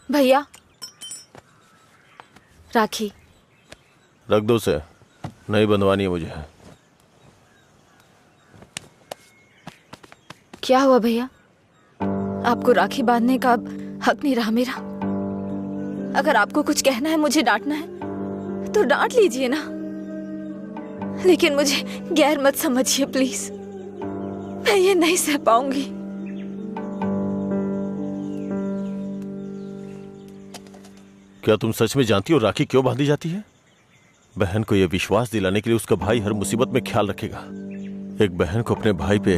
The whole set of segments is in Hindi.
भैया, राखी रख दो उसे, नहीं बंधवानी है मुझे। क्या हुआ भैया? आपको राखी बांधने का अब हक नहीं रहा मेरा? अगर आपको कुछ कहना है, मुझे डांटना है तो डांट लीजिए ना, लेकिन मुझे गैर मत समझिए प्लीज। मैं ये नहीं सह पाऊंगी। क्या तुम सच में जानती हो राखी क्यों बांधी जाती है? बहन को यह विश्वास दिलाने के लिए उसका भाई हर मुसीबत में ख्याल रखेगा। एक बहन को अपने भाई पे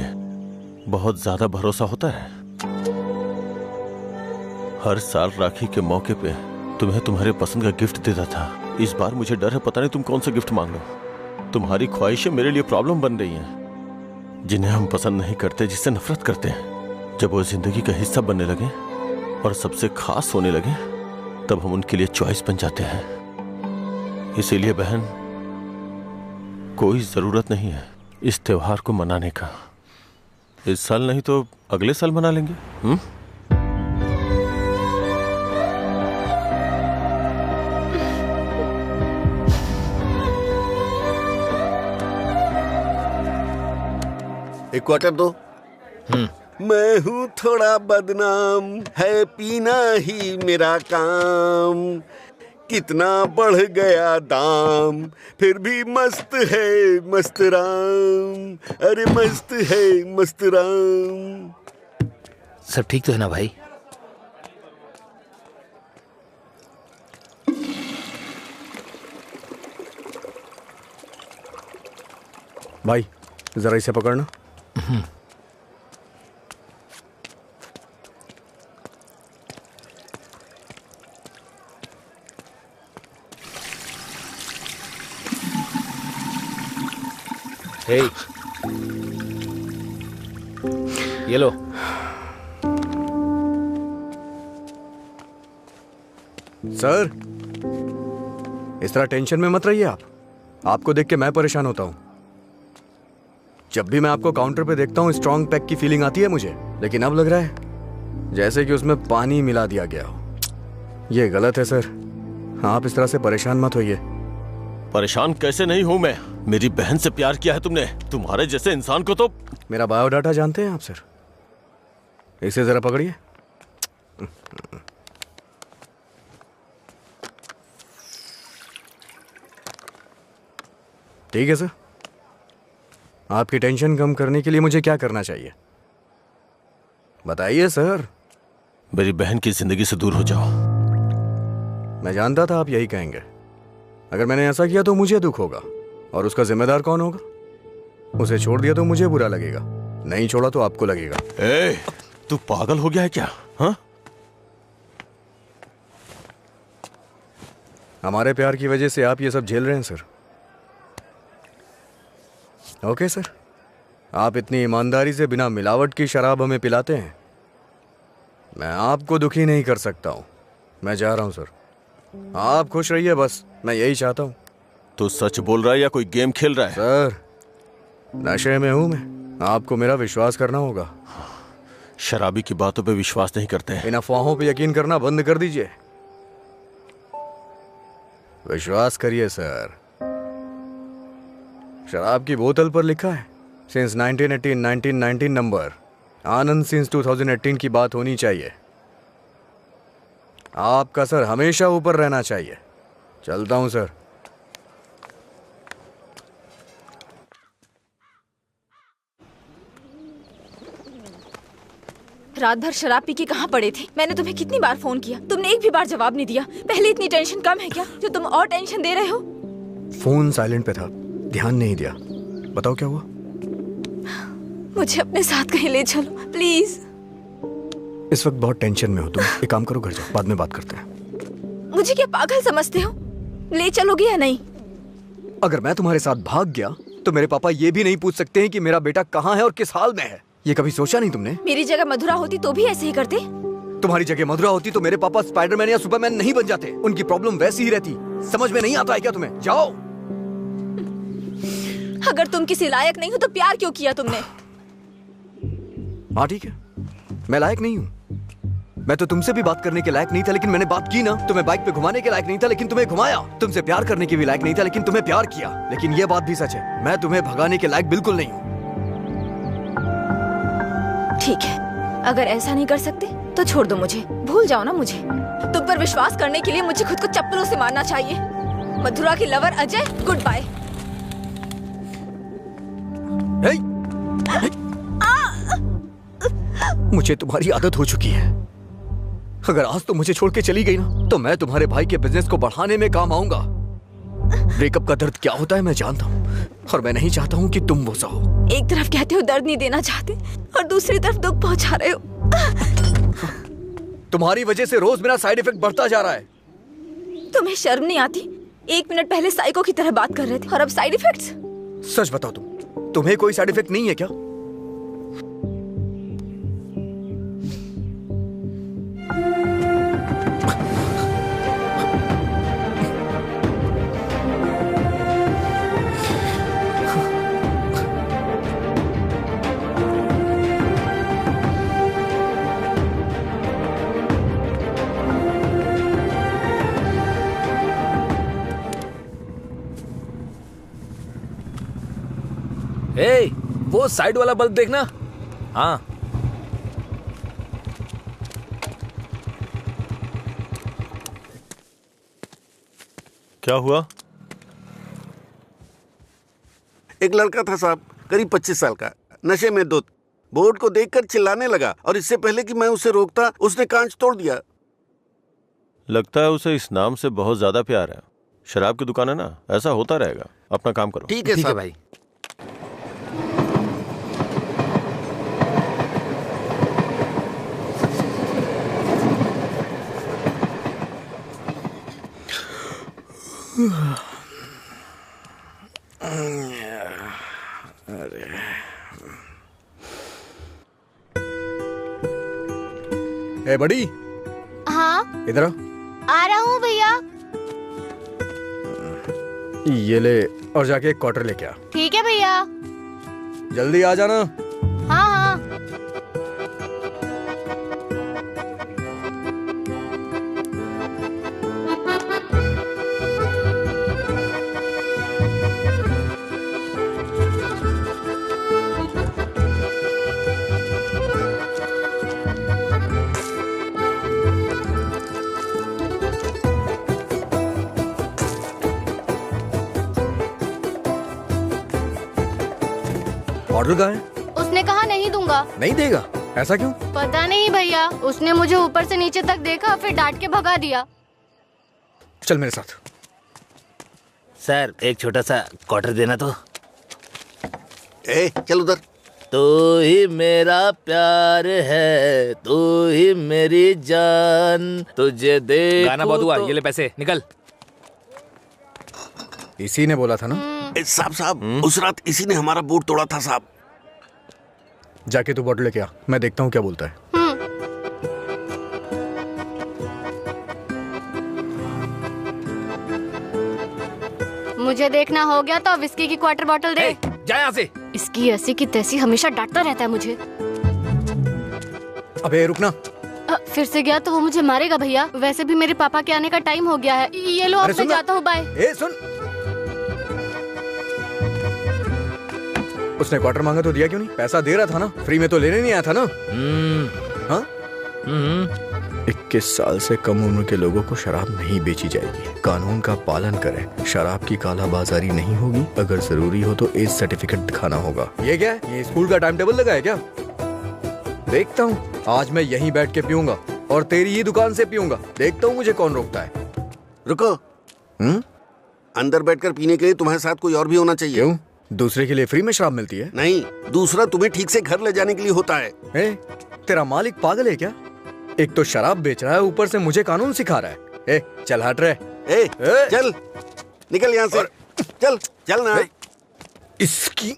बहुत ज्यादा भरोसा होता है। हर साल राखी के मौके पे तुम्हें तुम्हारे पसंद का गिफ्ट देता था। इस बार मुझे डर है, पता नहीं तुम कौन सा गिफ्ट मांग लो। तुम्हारी ख्वाहिशें मेरे लिए प्रॉब्लम बन रही हैं, जिन्हें हम पसंद नहीं करते, जिससे नफरत करते हैं। जब वो जिंदगी का हिस्सा बनने लगे और सबसे खास होने लगे, तब हम उनके लिए चॉइस बन जाते हैं। इसीलिए बहन, कोई जरूरत नहीं है इस त्योहार को मनाने का। इस साल नहीं तो अगले साल मना लेंगे। एक क्वार्टर दो। मैं हूँ थोड़ा बदनाम, है पीना ही मेरा काम। कितना बढ़ गया दाम, फिर भी मस्त है मस्त राम। अरे मस्त है मस्त राम। सब ठीक तो है ना भाई? भाई जरा इसे पकड़ना। हे, ये लो। सर, इस तरह टेंशन में मत रहिए आप। आपको देख के मैं परेशान होता हूं। जब भी मैं आपको काउंटर पे देखता हूँ, स्ट्रॉन्ग पैक की फीलिंग आती है मुझे, लेकिन अब लग रहा है जैसे कि उसमें पानी मिला दिया गया हो। ये गलत है सर, आप इस तरह से परेशान मत होइए। परेशान कैसे नहीं हूं मैं? मेरी बहन से प्यार किया है तुमने। तुम्हारे जैसे इंसान को तो। मेरा बायोडाटा जानते हैं आप सर? इसे जरा पकड़िए। ठीक है सर, आपकी टेंशन कम करने के लिए मुझे क्या करना चाहिए बताइए सर। मेरी बहन की जिंदगी से दूर हो जाओ। मैं जानता था आप यही कहेंगे। अगर मैंने ऐसा किया तो मुझे दुख होगा, और उसका जिम्मेदार कौन होगा? उसे छोड़ दिया तो मुझे बुरा लगेगा, नहीं छोड़ा तो आपको लगेगा। ए, तू पागल हो गया है क्या? हाँ? हमारे प्यार की वजह से आप ये सब झेल रहे हैं सर। ओके सर, आप इतनी ईमानदारी से बिना मिलावट की शराब हमें पिलाते हैं। मैं आपको दुखी नहीं कर सकता हूं। मैं जा रहा हूं सर, आप खुश रहिए बस, मैं यही चाहता हूं। तू सच बोल रहा है या कोई गेम खेल रहा है? सर, नशे में हूं मैं, आपको मेरा विश्वास करना होगा। शराबी की बातों पे विश्वास नहीं करते। इन अफवाहों पे यकीन करना बंद कर दीजिए। विश्वास करिए सर। शराब की बोतल पर लिखा है सिंस 1918 1919 नंबर, आनंद सिंस 2018 की बात होनी चाहिए। आपका सर हमेशा ऊपर रहना चाहिए। चलता हूं सर। रात भर शराब पी के कहाँ पड़े थे? मैंने तुम्हें कितनी बार फोन किया, तुमने एक भी बार जवाब नहीं दिया। पहले इतनी टेंशन कम है क्या जो तुम और टेंशन दे रहे हो? फोन साइलेंट पे था, ध्यान नहीं दिया। बताओ क्या हुआ? मुझे अपने साथ कहीं ले चलो प्लीज। इस वक्त बहुत टेंशन में हो तुम। एक काम करो, घर जाओ, बाद में बात करते हैं। मुझे क्या पागल समझते हो? ले चलोगे या नहीं? अगर मैं तुम्हारे साथ भाग गया तो मेरे पापा ये भी नहीं पूछ सकते हैं कि मेरा बेटा कहाँ है और किस हाल में है। ये कभी सोचा नहीं तुमने? मेरी जगह मधुरा होती तो भी ऐसे ही करते। तुम्हारी जगह मधुरा होती तो मेरे पापा स्पाइडरमैन या सुपरमैन नहीं बन जाते। उनकी प्रॉब्लम वैसी ही रहती। समझ में नहीं आता है क्या तुम्हें? जाओ। अगर तुम किसी लायक नहीं हो तो प्यार क्यों किया तुमने? हाँ ठीक है, मैं लायक नहीं हूँ, मैं तो तुमसे भी बात करने के लायक नहीं था, लेकिन मैंने बात की ना। तुम्हें बाइक पे घुमाने के लायक नहीं था, लेकिन तुम्हें घुमाया। तुमसे प्यार करने के भी लायक नहीं था, लेकिन तुम्हें प्यार किया। लेकिन ये बात भी सच है, मैं तुम्हें भगाने के लायक बिल्कुल नहीं हूँ। ठीक है, अगर ऐसा नहीं कर सकते तो छोड़ दो मुझे, भूल जाओ ना मुझे। तुम पर विश्वास करने के लिए मुझे खुद को चप्पलों से मारना चाहिए। मथुरा की लवर अजय, गुड बाय। मुझे तुम्हारी आदत हो चुकी है। अगर आज तुम मुझे छोड़ के चली गई ना, तो मैं तुम्हारे भाई के बिजनेस को बढ़ाने में काम आऊंगा। ब्रेकअप का दर्द क्या होता है मैं जानता हूँ, और मैं नहीं चाहता हूँ कि तुम वो सहो। एक तरफ कहते हो दर्द नहीं देना चाहते, और दूसरी तरफ दुख पहुंचा रहे हो। तुम्हारी वजह से रोज मेरा साइड इफेक्ट बढ़ता जा रहा है। तुम्हें शर्म नहीं आती? 1 मिनट पहले साइको की तरह बात कर रहे थे, और अब साइड इफेक्ट्स। सच बताओ, तुम्हें कोई साइड इफेक्ट नहीं है क्या? ए, वो साइड वाला बल्ब देखना। हाँ, क्या हुआ? एक लड़का था साहब, करीब 25 साल का, नशे में धुत। बोर्ड को देखकर चिल्लाने लगा, और इससे पहले कि मैं उसे रोकता उसने कांच तोड़ दिया। लगता है उसे इस नाम से बहुत ज्यादा प्यार है। शराब की दुकान है ना, ऐसा होता रहेगा। अपना काम करो। ठीक है ठीक है साहब। भाई। ए बड़ी, हाँ, इधर आ रहा हूँ भैया। ये ले, और जाके एक क्वार्टर लेके आ। ठीक है भैया। जल्दी आ जाना। हाँ हाँ। ऑर्डर कहाँ है? उसने कहा नहीं दूंगा। नहीं देगा? ऐसा क्यों? पता नहीं भैया, उसने मुझे ऊपर से नीचे तक देखा, फिर डांट के भगा दिया। चल मेरे साथ। सर, एक छोटा सा क्वार्टर देना तो। ए, चल उधर। तू ही मेरा प्यार है, तू ही मेरी जान, तुझे देखूं गाना बहुत हुआ। ये ले पैसे, निकल। इसी ने बोला था ना? साहब साहब, उस रात इसी ने हमारा बोर्ड तोड़ा था साहब। जाके तू बॉटल लेके आ, मैं देखता हूँ क्या बोलता है। मुझे देखना हो गया तो विस्की की क्वार्टर बॉटल दे। जा यहाँ से। इसकी ऐसी की तैसी हमेशा डांटता रहता है मुझे। अबे रुकना। फिर से गया तो वो मुझे मारेगा भैया। वैसे भी मेरे पापा के आने का टाइम हो गया है। ये लो, अब मैं जाता हूँ, बाय। ए सुन, उसने क्वार्टर मांगा तो दिया क्यों नहीं? पैसा दे रहा था ना, फ्री में तो लेने नहीं आया था ना? हाँ? 21 साल से कम उम्र के लोगों को शराब नहीं बेची जाएगी। कानून का पालन करें। शराब की कालाबाजारी नहीं होगी। अगर जरूरी हो तो एज सर्टिफिकेट दिखाना होगा। ये क्या है? ये स्कूल का टाइम टेबल लगा है क्या? देखता हूँ, आज मैं यहीं बैठ के पीऊंगा और तेरी ही दुकान से पीऊंगा। देखता हूँ मुझे कौन रोकता है। रुको। अंदर बैठकर पीने के लिए तुम्हारे साथ कोई और भी होना चाहिए। क्यों? दूसरे के लिए फ्री में शराब मिलती है? नहीं, दूसरा तुम्हें ठीक से घर ले जाने के लिए होता है। तेरा मालिक पागल है क्या? एक तो शराब बेच रहा है, ऊपर से मुझे कानून सिखा रहा है। चल हट रहे। चल निकल यहाँ से। चल चल ना। इसकी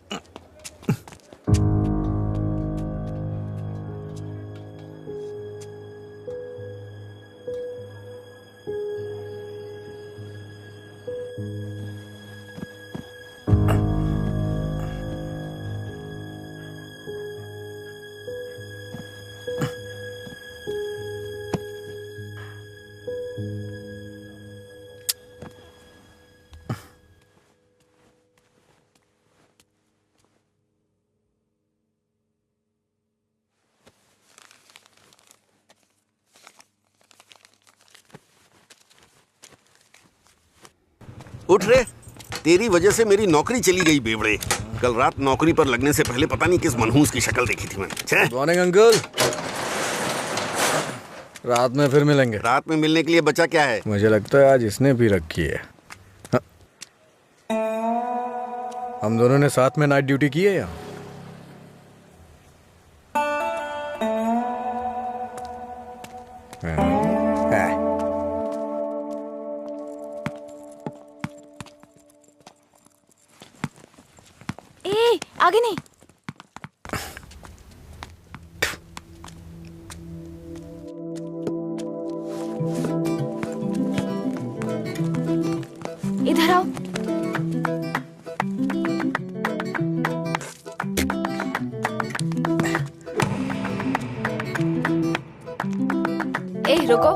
उठ रे, तेरी वजह से मेरी नौकरी चली गई बेवड़े। कल रात नौकरी पर लगने से पहले पता नहीं किस मनहूस की शक्ल देखी थी मैंने। Good morning uncle. रात में फिर मिलेंगे। रात में मिलने के लिए बचा क्या है? मुझे लगता है आज इसने भी रखी है। हाँ। हम दोनों ने साथ में नाइट ड्यूटी की है या? ए, आगे नहीं। इधर आओ। ए, रुको।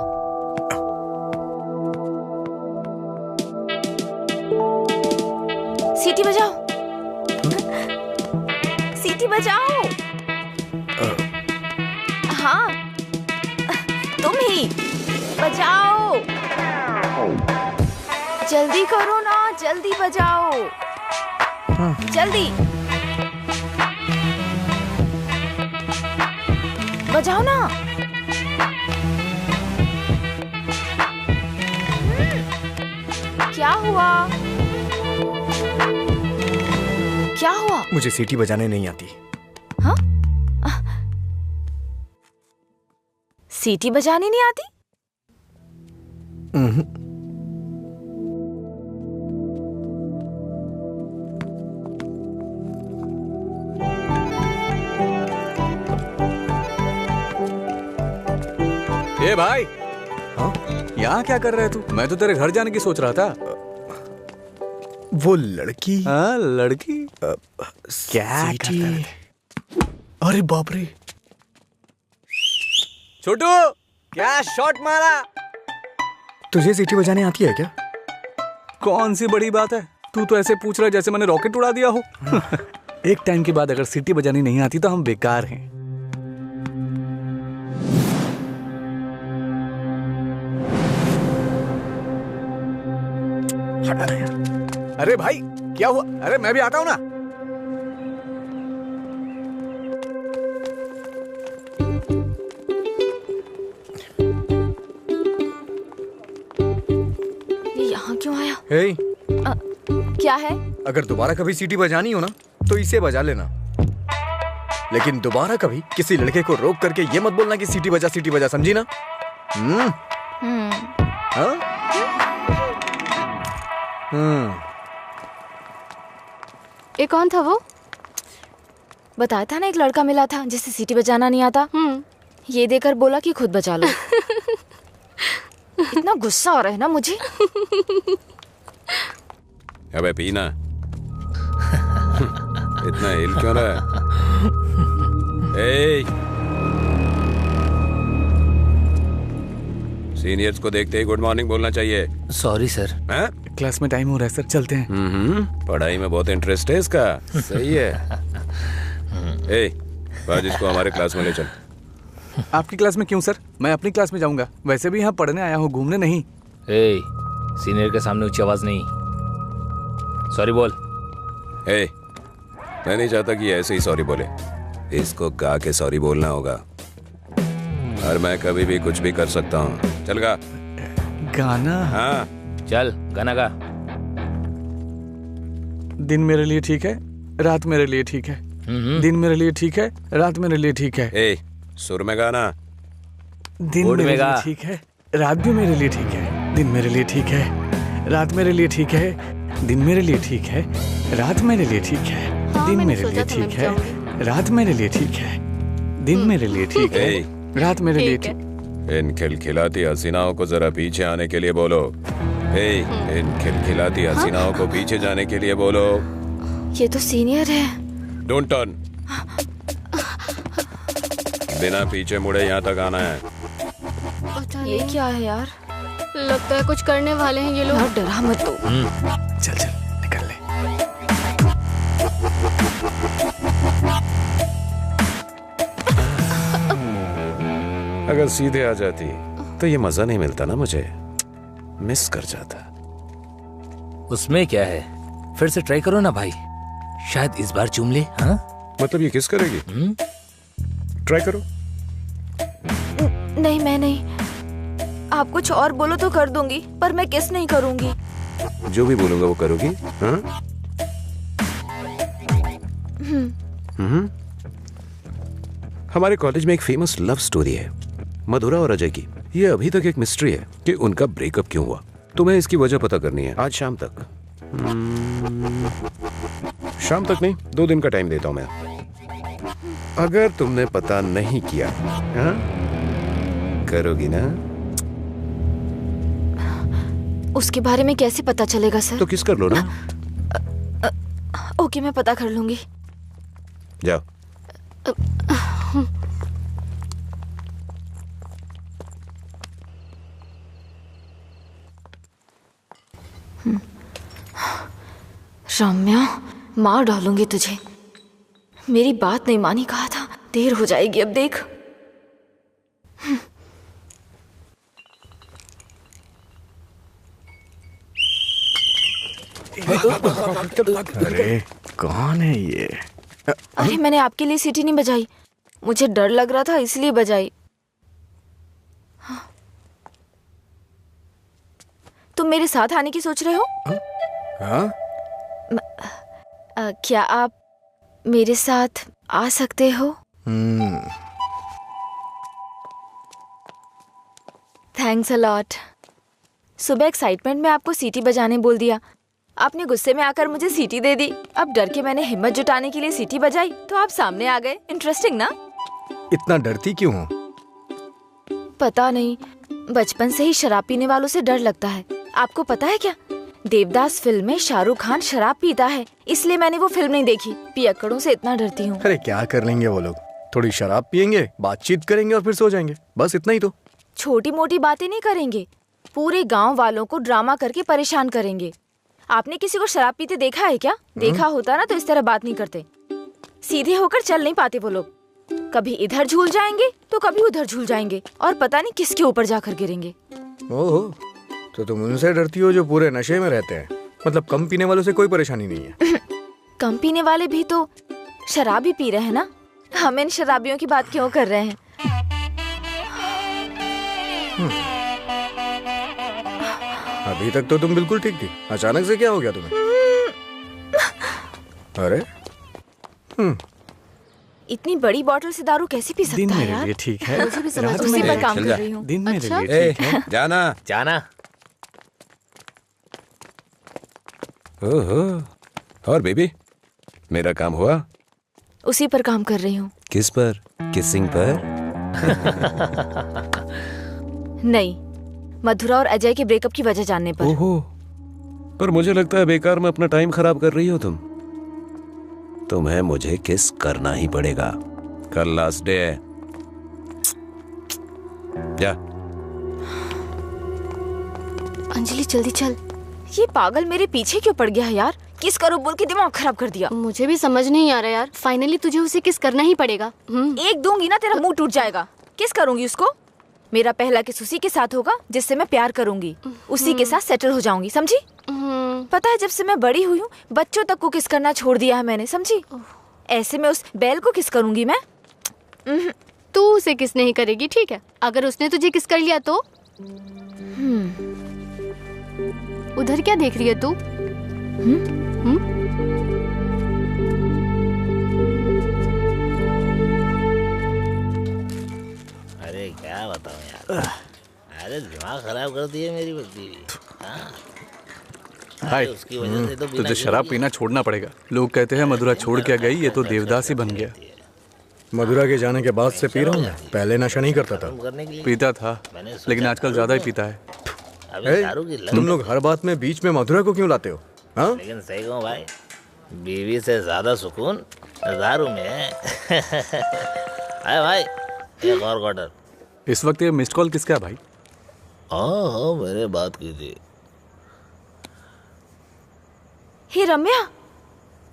सीटी बजाओ। सीटी बजाओ। हाँ, तुम ही बजाओ। जल्दी करो ना, जल्दी बजाओ। जल्दी बजाओ ना। क्या हुआ? क्या हुआ? मुझे सीटी बजाने नहीं आती। हाँ? सीटी बजानी नहीं आती? ए भाई, हाँ? यहाँ क्या कर रहा है तू? मैं तो तेरे घर जाने की सोच रहा था। वो लड़की? हाँ, लड़की क्या कर रहे थे? अरे बाप रे, छोटू क्या शॉट मारा। तुझे सीटी बजाने आती है क्या? कौन सी बड़ी बात है, तू तो ऐसे पूछ रहा है जैसे मैंने रॉकेट उड़ा दिया हो। एक टाइम के बाद अगर सीटी बजानी नहीं आती तो हम बेकार हैं। अरे भाई क्या हुआ? अरे मैं भी आता हूं ना। ये यहाँ क्यों आया? हे, क्या है? अगर दोबारा कभी सीटी बजानी हो ना तो इसे बजा लेना, लेकिन दोबारा कभी किसी लड़के को रोक करके ये मत बोलना कि सीटी बजा, समझी ना? हाँ? ये कौन था वो? बताया था ना, एक लड़का मिला था जिसे सीटी बजाना नहीं आता। ये देकर बोला कि खुद बजा लो। इतना गुस्सा आ रहा है ना मुझे। अबे पीना। इतना हिल क्यों रहा है? सीनियर्स को देखते ही गुड मॉर्निंग बोलना चाहिए। Sorry sir. हाँ? क्लास में टाइम हो रहा है सर, चलते हैं। पढ़ाई में बहुत इंटरेस्ट है इसका। सही है। आज इसको हमारे क्लास में ले चल। आपकी क्लास में क्यों सर? मैं अपनी क्लास में जाऊंगा। वैसे भी यहाँ पढ़ने आया हूँ, घूमने नहीं। सीनियर के सामने ऊंची आवाज नहीं। सॉरी बोल। मैं नहीं चाहता कि ऐसे ही सॉरी बोले। इसको गा के सॉरी बोलना होगा, और मैं कभी भी कुछ भी कर सकता हूँ। चल गा। गाना? हाँ चल गाना गा। दिन मेरे लिए ठीक है, रात मेरे लिए ठीक है। दिन मेरे लिए ठीक है, रात मेरे लिए ठीक है। सुर में गाना। दिन मेरे लिए ठीक है, रात भी मेरे लिए ठीक है। दिन मेरे लिए ठीक है, रात मेरे लिए ठीक है। दिन मेरे लिए ठीक है, रात मेरे लिए ठीक है। दिन मेरे लिए ठीक है, रात मेरे लिए ठीक है। दिन मेरे लिए ठीक है, रात मेरे लिए ठीक। इन खिलखिलाती हसीनाओं को जरा पीछे आने के लिए बोलो। इन खिलखिलाती हसीनाओं को पीछे जाने के लिए बोलो। ये तो सीनियर है। Don't turn. बिना पीछे मुड़े यहाँ तक आना है। ये क्या है यार? लगता है कुछ करने वाले हैं ये लोग। यार डरा मत तो। चल चल निकल ले। अगर सीधे आ जाती तो ये मजा नहीं मिलता ना, मुझे मिस कर जाता। उसमें क्या है, फिर से ट्राई करो ना भाई, शायद इस बार चूम ले। हाँ मतलब ये किस करेगी? ट्राई करो। नहीं मैं नहीं, आप कुछ और बोलो तो कर दूंगी, पर मैं किस नहीं करूंगी। जो भी बोलूंगा वो करोगी? हाँ? हमारे कॉलेज में एक फेमस लव स्टोरी है, मधुरा और अजय की। ये अभी तक एक मिस्ट्री है कि उनका ब्रेकअप क्यों हुआ। तुम्हें इसकी वजह पता करनी है आज शाम तक। शाम तक नहीं, 2 दिन का टाइम देता हूं मैं। अगर तुमने पता नहीं किया, हाँ? करोगी ना? उसके बारे में कैसे पता चलेगा सर? तो किस कर लो ना। ओके मैं पता कर लूंगी। जाओ। रम्या, मार डालूंगी तुझे। मेरी बात नहीं मानी, कहा था। देर हो जाएगी अब देख। अरे कौन है ये? अरे मैंने आपके लिए सीटी नहीं बजाई, मुझे डर लग रहा था इसलिए बजाई। तुम मेरे साथ आने की सोच रहे हो? हाँ? क्या आप मेरे साथ आ सकते हो? Thanks a lot. सुबह एक्साइटमेंट में आपको सीटी बजाने बोल दिया, आपने गुस्से में आकर मुझे सीटी दे दी। अब डर के मैंने हिम्मत जुटाने के लिए सीटी बजाई तो आप सामने आ गए। इंटरेस्टिंग ना? इतना डरती क्यों हो? पता नहीं, बचपन से ही शराब पीने वालों से डर लगता है। आपको पता है क्या, देवदास फिल्म में शाहरुख खान शराब पीता है, इसलिए मैंने वो फिल्म नहीं देखी। पियक्कड़ों से इतना डरती हूँ। अरे क्या कर लेंगे वो लोग, थोड़ी शराब पियेंगे, बातचीत करेंगे और फिर सो जाएंगे, बस इतना ही तो। छोटी मोटी बातें नहीं करेंगे, पूरे गांव वालों को ड्रामा करके परेशान करेंगे। आपने किसी को शराब पीते देखा है क्या? देखा होता ना तो इस तरह बात नहीं करते। सीधे होकर चल नहीं पाते वो लोग, कभी इधर झूल जाएंगे तो कभी उधर झूल जाएंगे और पता नहीं किसके ऊपर जाकर गिरेंगे। ओहो, तो तुम उनसे डरती हो जो पूरे नशे में रहते हैं। मतलब कम पीने वालों से कोई परेशानी नहीं है। कम पीने वाले भी तो शराब ही पी रहे हैं ना, हम इन शराबियों की बात क्यों कर रहे हैं? अभी तक तो तुम बिल्कुल ठीक थी, अचानक से क्या हो गया तुम्हें? अरे इतनी बड़ी बोतल से दारू कैसे पी सकता है यार? ठीक है, मुझे भी समझ उसी पर काम कर रही हूँ। दिन मेरे अच्छा? लिए ठीक है। जाना। जाना। ओहो, और बेबी, मेरा काम हुआ? उसी पर काम कर रही हूँ। किस पर? किसिंग पर? नहीं, मधुरा और अजय के ब्रेकअप की वजह जानने पर। ओहो, पर मुझे लगता है बेकार में अपना टाइम खराब कर रही हो तुम। तुम्हें मुझे किस करना ही पड़ेगा, कल लास्ट डे है। जा। अंजलि जल्दी चल। ये पागल मेरे पीछे क्यों पड़ गया है यार? किस करो बोल के दिमाग खराब कर दिया। मुझे भी समझ नहीं आ रहा यार, फाइनली तुझे उसे किस करना ही पड़ेगा। एक दूंगी ना तेरा मुंह टूट जाएगा। किस करूंगी उसको? मेरा पहला किस उसी के साथ होगा जिससे मैं प्यार करूंगी, उसी के साथ सेटल हो जाऊंगी, समझी? पता है जब से मैं बड़ी हुई हूँ बच्चों तक को किस करना छोड़ दिया है मैंने, समझी? ऐसे में उस बैल को किस करूंगी मैं? तू उसे किस नहीं करेगी, ठीक है? अगर उसने तुझे किस कर लिया तो? उधर क्या देख रही है तू? अरे क्या बताऊं यार, अरे दिमाग खराब कर दिए मेरी बच्ची। हाय, उसकी वजह से तो तुझे शराब पीना छोड़ना पड़ेगा। लोग कहते हैं मधुरा छोड़ के गई, ये तो देवदास ही बन गया। मधुरा के जाने के बाद से पी रहा हूँ मैं, पहले नशा नहीं करता था। पीता था, लेकिन आजकल ज्यादा ही पीता है। तुम लोग हर बात में बीच में मधुरा को क्यों लाते हो? हाँ? लेकिन सही कहूँ भाई, बीवी से ज्यादा सुकून दारू में है। अरे भाई, एक और क्वार्टर। इस वक्त ये मिस्ड कॉल किसका है भाई? हाँ, मैंने बात की थी। हे रम्या,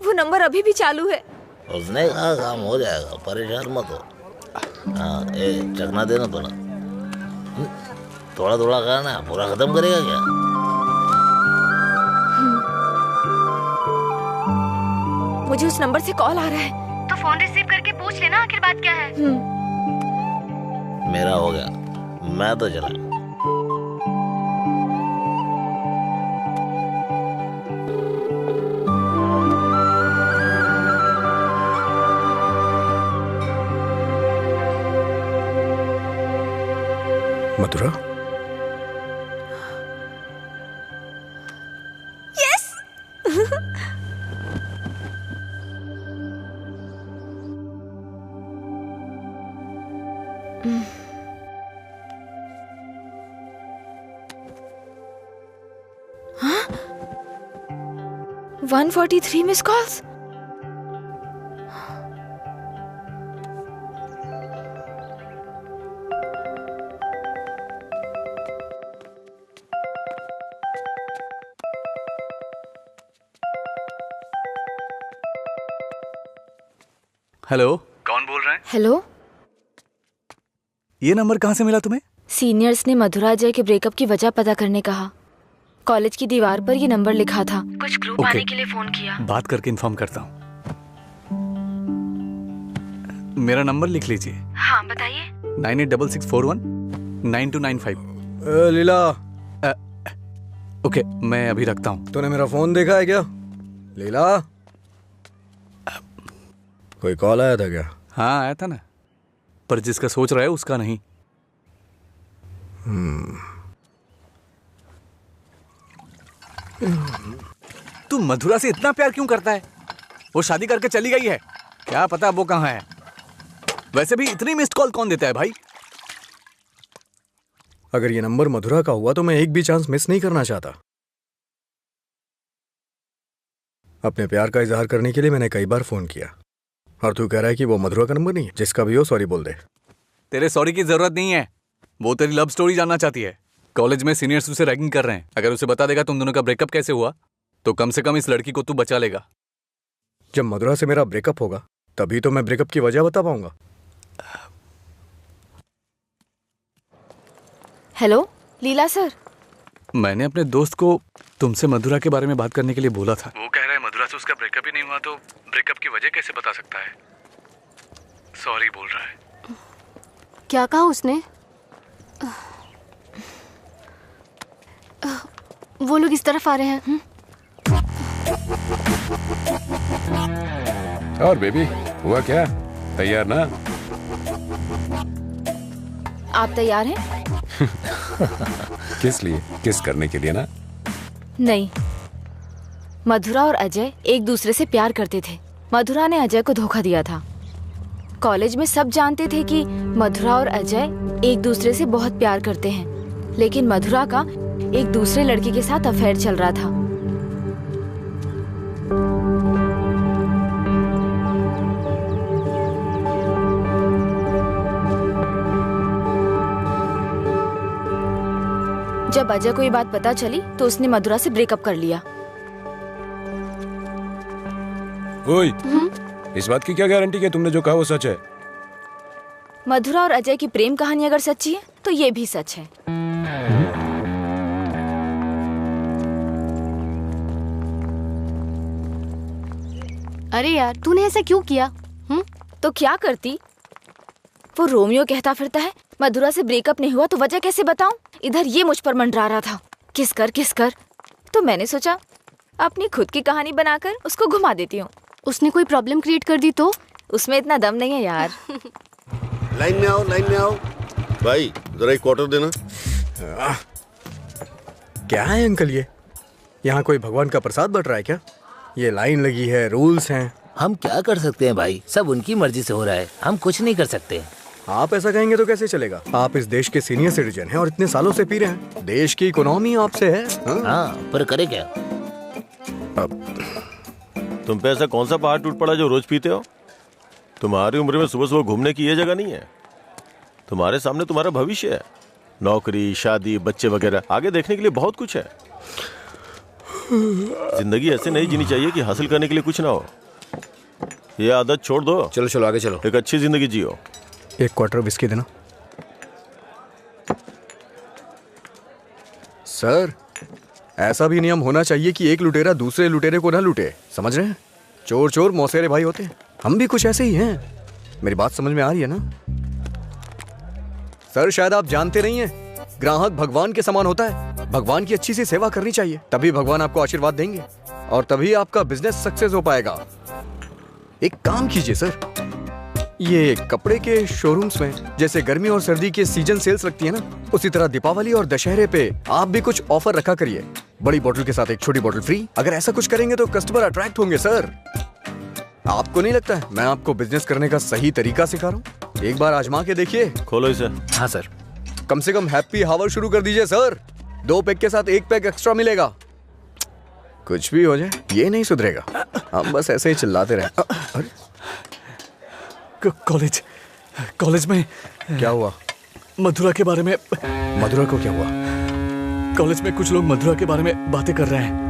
वो नंबर अभी भी चालू है। उसने कहा काम हो जाएगा, परेशान मत हो। हाँ, चखना देना थोड़ा थोड़ा करना, पूरा खत्म करेगा क्या? मुझे उस नंबर से कॉल आ रहा है। तो फोन रिसीव करके पूछ लेना आखिर बात क्या है। मेरा हो गया, मैं तो चला। मधुरा, यस। 143 miss calls. हेलो, कौन बोल रहा है? हेलो, ये नंबर कहाँ से मिला तुम्हें? सीनियर्स ने मधुरा अजय के ब्रेकअप की वजह पता करने कहा। कॉलेज की दीवार पर ये नंबर लिखा था। कुछ ग्रुप ओके, आने के लिए फोन किया। बात करके इन्फॉर्म करता हूँ। मेरा नंबर लिख लीजिए। हाँ बताइए। 9866419295। लीला, ओके, मैं अभी रखता हूँ। तूने मेरा फोन देखा है क्या? लीला, कोई कॉल आया था क्या? हाँ आया था ना, पर जिसका सोच रहा है उसका नहीं। तू मधुरा से इतना प्यार क्यों करता है? वो शादी करके चली गई है, क्या पता वो कहाँ है। वैसे भी इतनी मिस्ड कॉल कौन देता है भाई? अगर ये नंबर मधुरा का हुआ तो मैं एक भी चांस मिस नहीं करना चाहता। अपने प्यार का इजहार करने के लिए मैंने कई बार फोन किया, और तू कह रहा है कि वो मधुरा का नंबर नहीं है? जिसका भी हो सॉरी बोल दे। तेरे सॉरी की जरूरत नहीं है, वो तेरी लव स्टोरी जानना चाहती है। कॉलेज में सीनियर्स उसे रैगिंग कर रहे हैं। अगर उसे बता देगा तुम दोनों का ब्रेकअप कैसे हुआ तो कम से कम इस लड़की को तू बचा लेगा। जब मधुरा से मेरा ब्रेकअप होगा तभी तो मैं ब्रेकअप की वजह बता पाऊंगा। हेलो लीला सर, मैंने अपने दोस्त को तुमसे मधुरा के बारे में बात करने के लिए बोला था। वो कह रहा है मधुरा से उसका ब्रेकअप ही नहीं हुआ तो ब्रेकअप की वजह कैसे बता सकता है। सॉरी बोल रहा है। क्या कहा उसने? वो लोग इस तरफ आ रहे हैं। और बेबी, हुआ क्या? तैयार ना? आप तैयार हैं? किस लिए? किस करने के लिए ना? नहीं, मधुरा और अजय एक दूसरे से प्यार करते थे। मधुरा ने अजय को धोखा दिया था। कॉलेज में सब जानते थे कि मधुरा और अजय एक दूसरे से बहुत प्यार करते हैं, लेकिन मधुरा का एक दूसरे लड़की के साथ अफेयर चल रहा था। जब अजय को ये बात पता चली तो उसने मधुरा से ब्रेकअप कर लिया। ओए, इस बात की क्या गारंटी है तुमने जो कहा वो सच है? मधुरा और अजय की प्रेम कहानी अगर सच्ची है तो ये भी सच है। अरे यार, तूने ऐसा क्यों किया? तो क्या करती? वो रोमियो कहता फिरता है मधुरा से ब्रेकअप नहीं हुआ तो वजह कैसे बताऊं? इधर ये मुझ पर मंडरा रहा था, किस कर। तो मैंने सोचा अपनी खुद की कहानी बनाकर उसको घुमा देती हूँ। उसने कोई प्रॉब्लम क्रिएट कर दी तो? उसमें इतना दम नहीं है यार। लाइन में आओ, लाइन में आओ। भाई जरा एक क्वार्टर देना। क्या है अंकल ये? यहाँ कोई भगवान का प्रसाद बट रहा है क्या? ये लाइन लगी है, रूल्स हैं। हम क्या कर सकते हैं भाई, सब उनकी मर्जी से हो रहा है, हम कुछ नहीं कर सकते। आप ऐसा कहेंगे तो कैसे चलेगा? आप इस देश के सीनियर सिटीजन हैं और इतने सालों से पी रहे हैं। देश की इकोनॉमी आपसे है। हाँ, पर करे क्या? तुम पे ऐसा कौन सा पहाड़ टूट पड़ा जो रोज पीते हो? तुम्हारी उम्र में सुबह सुबह घूमने की ये जगह नहीं है। तुम्हारे सामने तुम्हारा भविष्य है, नौकरी, शादी, बच्चे वगैरह। आगे देखने के लिए बहुत कुछ है। जिंदगी ऐसे नहीं जीनी चाहिए कि हासिल करने के लिए कुछ ना हो। ये आदत छोड़ दो। चलो चलो आगे चलो। एक अच्छी जिंदगी जियो। एक क्वार्टर विस्की देना। सर, ऐसा भी नियम होना चाहिए कि एक लुटेरा दूसरे लुटेरे को ना लूटे, समझ रहे हैं? चोर चोर मौसेरे भाई होते हैं, हम भी कुछ ऐसे ही हैं। मेरी बात समझ में आ रही है ना? सर शायद आप जानते नहीं हैं, ग्राहक भगवान के समान होता है। भगवान की अच्छी सी सेवा करनी चाहिए, तभी भगवान आपको आशीर्वाद देंगे और तभी आपका बिजनेस सक्सेस हो पाएगा। एक काम कीजिए सर, ये कपड़े के शोरूम्स में जैसे गर्मी और सर्दी के सीजन सेल्स लगती है ना, उसी तरह दीपावली और दशहरे पे आप भी कुछ ऑफर रखा करिए। बड़ी बोतल के साथ एक छोटी बोतल फ्री। अगर ऐसा कुछ करेंगे तो कस्टमर अट्रैक्ट होंगे सर। आपको नहीं लगता है मैं आपको बिजनेस करने का सही तरीका सिखा रहा हूँ? एक बार आजमा के देखिए। खोलो इसे। हाँ सर। कम से कम हैप्पी हावर शुरू कर दीजिए सर। 2 पैक के साथ 1 पैक एक्स्ट्रा मिलेगा। कुछ भी हो जाए ये नहीं सुधरेगा, हम बस ऐसे ही चिल्लाते रहे। कॉलेज में क्या हुआ? मधुरा के बारे में। मधुरा को क्या हुआ? कॉलेज में कुछ लोग मधुरा के बारे में बातें कर रहे हैं।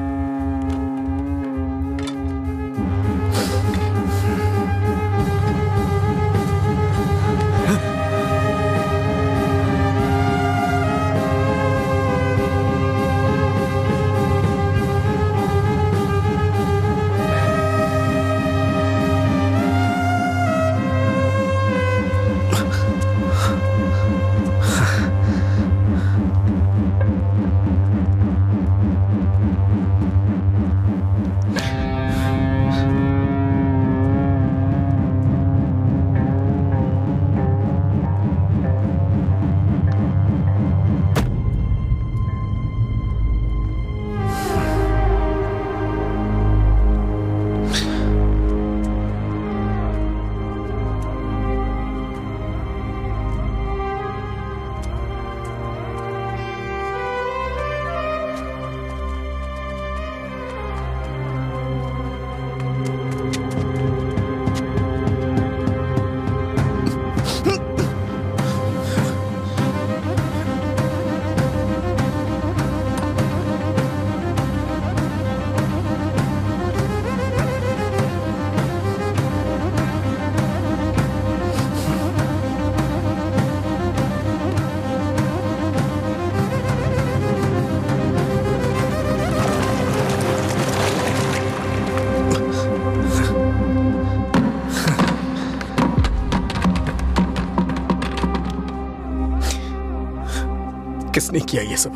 किसने किया ये सब?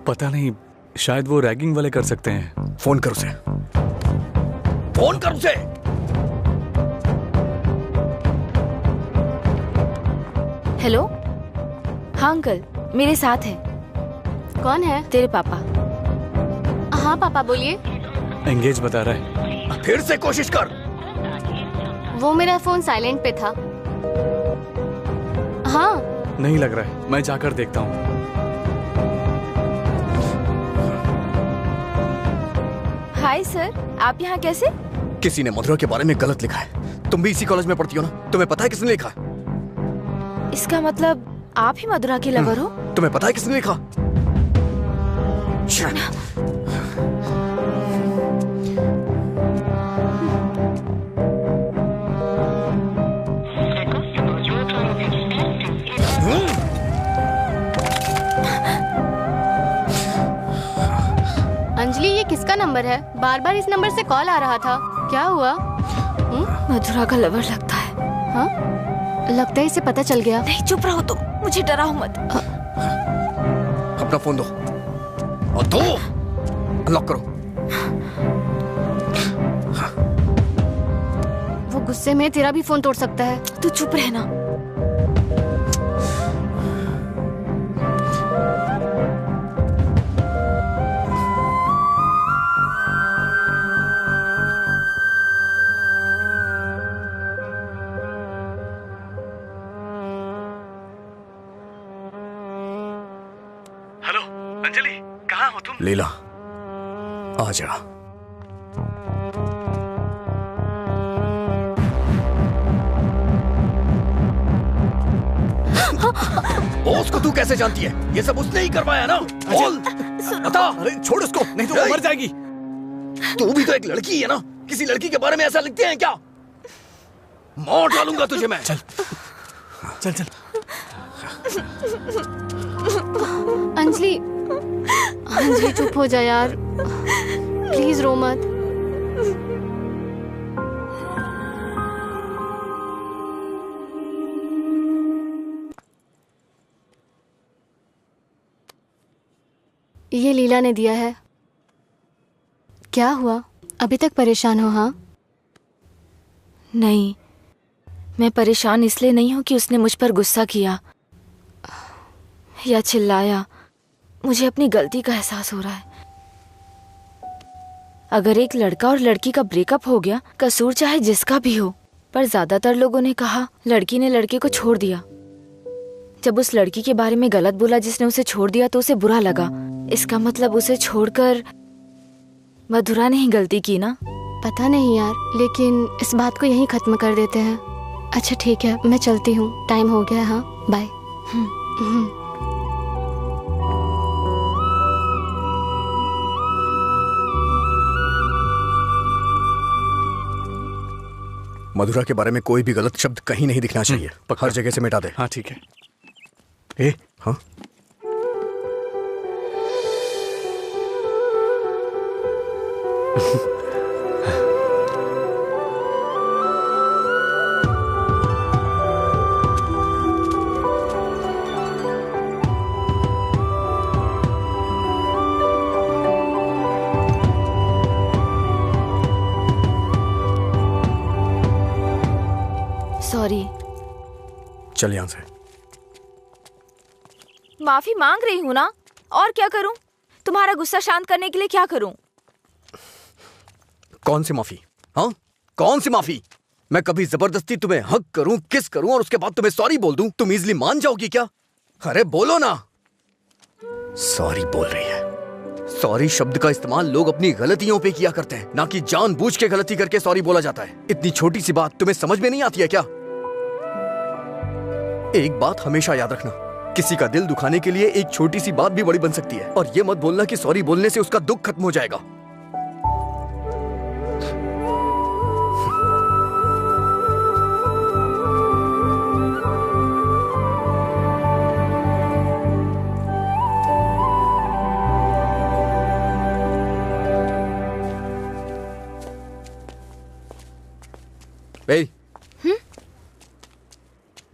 पता नहीं, शायद वो रैगिंग वाले कर सकते हैं। फोन कर उसे। फोन कर उसे। हेलो। हाँ अंकल, मेरे साथ है। कौन है? तेरे पापा। हाँ पापा बोलिए। एंगेज बता रहा है। फिर से कोशिश कर। वो मेरा फोन साइलेंट पे था। हाँ। नहीं लग रहा है, मैं जाकर देखता हूँ। हाय सर, आप यहाँ कैसे? किसी ने मधुरा के बारे में गलत लिखा है। तुम भी इसी कॉलेज में पढ़ती हो ना, तुम्हें पता है किसने लिखा? इसका मतलब आप ही मधुरा के लवर हो? तुम्हें पता है किसने लिखा? अंजलि, ये किसका नंबर है? बार बार इस नंबर से कॉल आ रहा था, क्या हुआ? मधुरा का लवर लगता है। हाँ, लगता है इसे पता चल गया। नहीं, चुप रहो तुम, मुझे डराओ मत। अपना फोन दो और दो, लॉक करो। वो गुस्से में तेरा भी फोन तोड़ सकता है। तू चुप रहना। हेलो अंजलि, कहाँ हो तुम? लीला, आ जा। बॉस को तू कैसे जानती है? ये सब उसने ही करवाया ना? बोल, बता। अरे छोड़ उसको, नहीं तो वो मर जाएगी। तू भी तो एक लड़की है ना, किसी लड़की के बारे में ऐसा लिखते हैं क्या? मार डालूंगा तुझे मैं। चल चल चल। अंजलि, अंजलि चुप हो जा यार, प्लीज रो मत। ये लीला ने दिया है। क्या हुआ, अभी तक परेशान हो? हाँ नहीं, मैं परेशान इसलिए नहीं हूँ कि उसने मुझ पर गुस्सा किया या चिल्लाया। मुझे अपनी गलती का एहसास हो रहा है। अगर एक लड़का और लड़की का ब्रेकअप हो गया, कसूर चाहे जिसका भी हो, पर ज्यादातर लोगों ने कहा लड़की ने लड़के को छोड़ दिया। जब उस लड़की के बारे में गलत बोला जिसने उसे छोड़ दिया तो उसे बुरा लगा। इसका मतलब उसे छोड़कर मधुरा ने ही गलती की ना? पता नहीं यार, लेकिन इस बात को यहीं खत्म कर देते हैं। अच्छा ठीक है, मैं चलती हूँ, टाइम हो गया। हाँ बाय। मधुरा के बारे में कोई भी गलत शब्द कहीं नहीं दिखना चाहिए। हर जगह से मिटा दे। हाँ ठीक है। हाँ सॉरी। चल यहाँ से। माफी मांग रही हूँ ना, और क्या करूँ? तुम्हारा गुस्सा शांत करने के लिए क्या करूँ? कौन सी माफी? हाँ कौन सी माफी? मैं कभी जबरदस्ती तुम्हें हक करूं, किस करूं और उसके बाद तुम्हें सॉरी बोल दूं? तुम इजीली मान जाओगी क्या? अरे बोलो ना। सॉरी बोल रही है। सॉरी शब्द का इस्तेमाल लोग अपनी गलतियों पे किया करते हैं, ना कि जानबूझ के गलती करके सॉरी बोला जाता है। इतनी छोटी सी बात तुम्हें समझ में नहीं आती है क्या? एक बात हमेशा याद रखना, किसी का दिल दुखाने के लिए एक छोटी सी बात भी बड़ी बन सकती है। और ये मत बोलना कि सॉरी बोलने से उसका दुख खत्म हो जाएगा।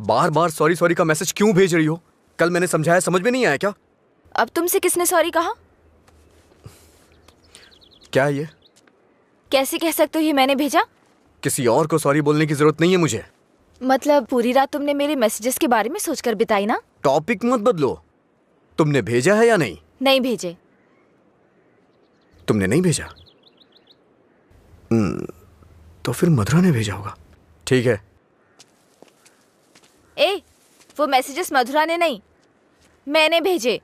बार बार सॉरी सॉरी का मैसेज क्यों भेज रही हो? कल मैंने समझाया, समझ में नहीं आया क्या? अब तुमसे किसने सॉरी कहा? क्या ये? कैसे कह सकते हो ये मैंने भेजा? किसी और को सॉरी बोलने की जरूरत नहीं है मुझे। मतलब पूरी रात तुमने मेरे मैसेजेस के बारे में सोचकर बिताई ना? टॉपिक मत बदलो। तुमने भेजा है या नहीं? नहीं भेजे। तुमने नहीं भेजा? तो फिर मधुरा ने भेजा होगा। ठीक है। वो मैसेजेस मधुरा ने नहीं, मैंने भेजे।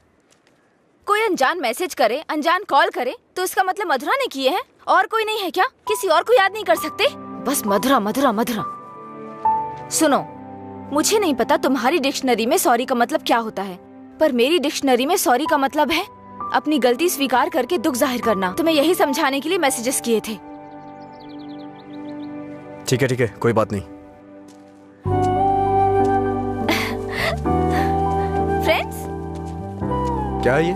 कोई अनजान मैसेज करे, अनजान कॉल करे तो इसका मतलब मधुरा ने किए हैं? और कोई नहीं है क्या? किसी और को याद नहीं कर सकते? बस मधुरा मधुरा मधुरा। सुनो, मुझे नहीं पता तुम्हारी डिक्शनरी में सॉरी का मतलब क्या होता है, पर मेरी डिक्शनरी में सॉरी का मतलब है अपनी गलती स्वीकार करके दुख जाहिर करना। तुम्हें यही समझाने के लिए मैसेजेस किए थे। ठीक है, कोई बात नहीं। फ्रेंड्स? क्या ये?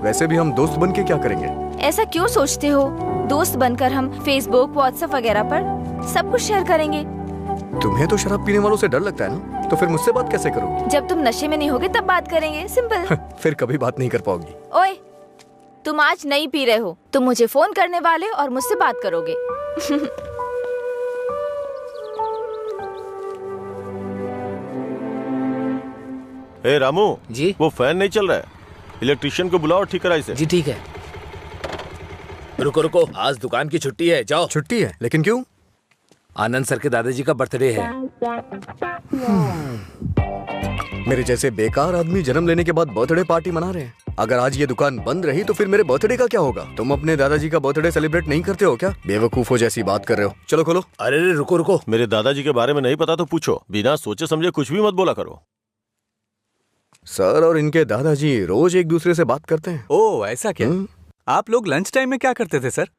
वैसे भी हम दोस्त बन के क्या करेंगे? ऐसा क्यों सोचते हो? दोस्त बनकर हम फेसबुक, व्हाट्सएप वगैरह पर सब कुछ शेयर करेंगे। तुम्हें तो शराब पीने वालों से डर लगता है ना, तो फिर मुझसे बात कैसे करोगी? जब तुम नशे में नहीं होगे तब बात करेंगे, सिंपल। फिर कभी बात नहीं कर पाओगी। ओए, तुम आज नहीं पी रहे हो, तुम मुझे फोन करने वाले हो और मुझसे बात करोगे। ए रामू जी? वो फैन नहीं चल रहा है, इलेक्ट्रिशियन को बुलाओ, ठीक कराइए। जी ठीक है। रुको रुको, आज दुकान की छुट्टी है, जाओ। छुट्टी है? लेकिन क्यों? आनंद सर के दादाजी का बर्थडे है। मेरे जैसे बेकार आदमी जन्म लेने के बाद बर्थडे पार्टी मना रहे हैं। अगर आज ये दुकान बंद रही तो फिर मेरे बर्थडे का क्या होगा? तुम अपने दादाजी का बर्थडे सेलिब्रेट नहीं करते हो क्या? बेवकूफों जैसी बात कर रहे हो। चलो खोलो। अरे रुको रुको, मेरे दादाजी के बारे में नहीं पता तो पूछो, बिना सोचे समझे कुछ भी मत बोला करो। सर और इनके दादाजी रोज एक दूसरे से बात करते हैं। ओह ऐसा क्या? आप लोग लंच टाइम में क्या करते थे सर?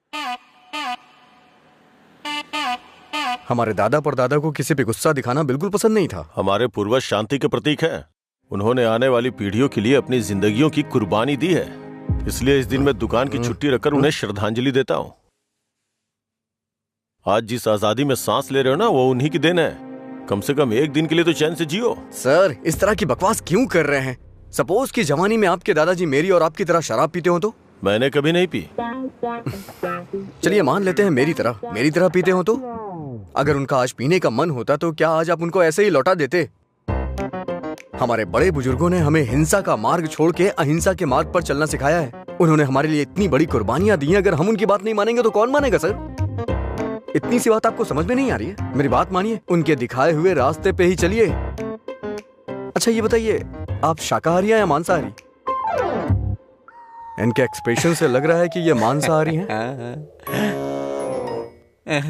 हमारे दादा परदादा को किसी पे गुस्सा दिखाना बिल्कुल पसंद नहीं था। हमारे पूर्वज शांति के प्रतीक हैं। उन्होंने आने वाली पीढ़ियों के लिए अपनी जिंदगियों की कुर्बानी दी है, इसलिए इस दिन मैं दुकान की छुट्टी रखकर उन्हें श्रद्धांजलि देता हूँ। आज जिस आजादी में सांस ले रहे हो ना, वो उन्हीं की देन है। कम से कम एक दिन के लिए तो चैन से जियो। सर इस तरह की बकवास क्यों कर रहे हैं? सपोज कि जवानी में आपके दादाजी मेरी और आपकी तरह शराब पीते हो तो? मैंने कभी नहीं पी। चलिए मान लेते हैं मेरी तरह पीते हो तो? अगर उनका आज पीने का मन होता तो क्या आज आप उनको ऐसे ही लौटा देते? हमारे बड़े बुजुर्गों ने हमें हिंसा का मार्ग छोड़ के अहिंसा के मार्ग पर चलना सिखाया है। उन्होंने हमारे लिए इतनी बड़ी कुर्बानियां दी हैं, अगर हम उनकी बात नहीं मानेंगे तो कौन मानेगा सर? इतनी सी बात आपको समझ में नहीं आ रही है? मेरी बात मानिए, उनके दिखाए हुए रास्ते पे ही चलिए। अच्छा ये बताइए, आप शाकाहारी हैं या मांसाहारी? इनके एक्सप्रेशन से लग रहा है कि ये मांसाहारी हैं।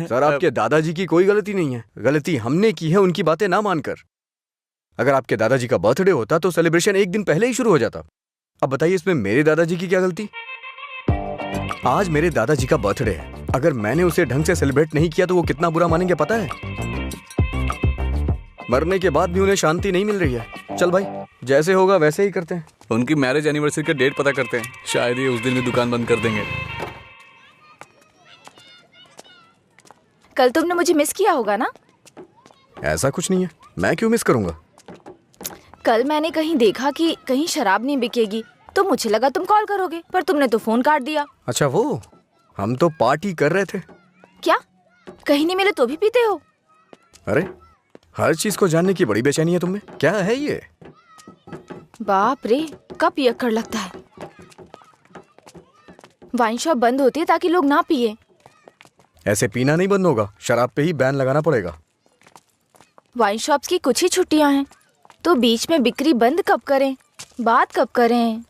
सर आपके दादाजी की कोई गलती नहीं है, गलती हमने की है उनकी बातें ना मानकर। अगर आपके दादाजी का बर्थडे होता तो सेलिब्रेशन एक दिन पहले ही शुरू हो जाता। अब बताइए इसमें मेरे दादाजी की क्या गलती? आज मेरे दादाजी का बर्थडे है, अगर मैंने उसे ढंग से सेलिब्रेट नहीं किया तो वो कितना बुरा मानेंगे पता है? मरने के बाद भी उन्हें शांति नहीं मिल रही है। चल भाई, जैसे होगा वैसे ही करते हैं। उनकी मैरिज एनिवर्सरी का डेट पता करते हैं, शायद ये उस दिन भी दुकान बंद कर देंगे। कल तुमने मुझे मिस किया होगा ना? ऐसा कुछ नहीं है, मैं क्यों मिस करूंगा? कल मैंने कहीं देखा कि कहीं शराब नहीं बिकेगी, तो मुझे लगा तुम कॉल करोगे, पर तुमने तो फोन काट दिया। अच्छा वो, हम तो पार्टी कर रहे थे। क्या? कहीं नहीं मिले तो भी पीते हो? अरे हर चीज को जानने की बड़ी बेचैनी है तुम्हें, क्या है ये? बाप रे, कब पियक्कड़ लगता है। वाइन शॉप बंद होती है ताकि लोग ना पिए। ऐसे पीना नहीं बंद होगा, शराब पे ही बैन लगाना पड़ेगा। वाइन शॉप्स की कुछ ही छुट्टियां हैं, तो बीच में बिक्री बंद कब करें, बात कब करें?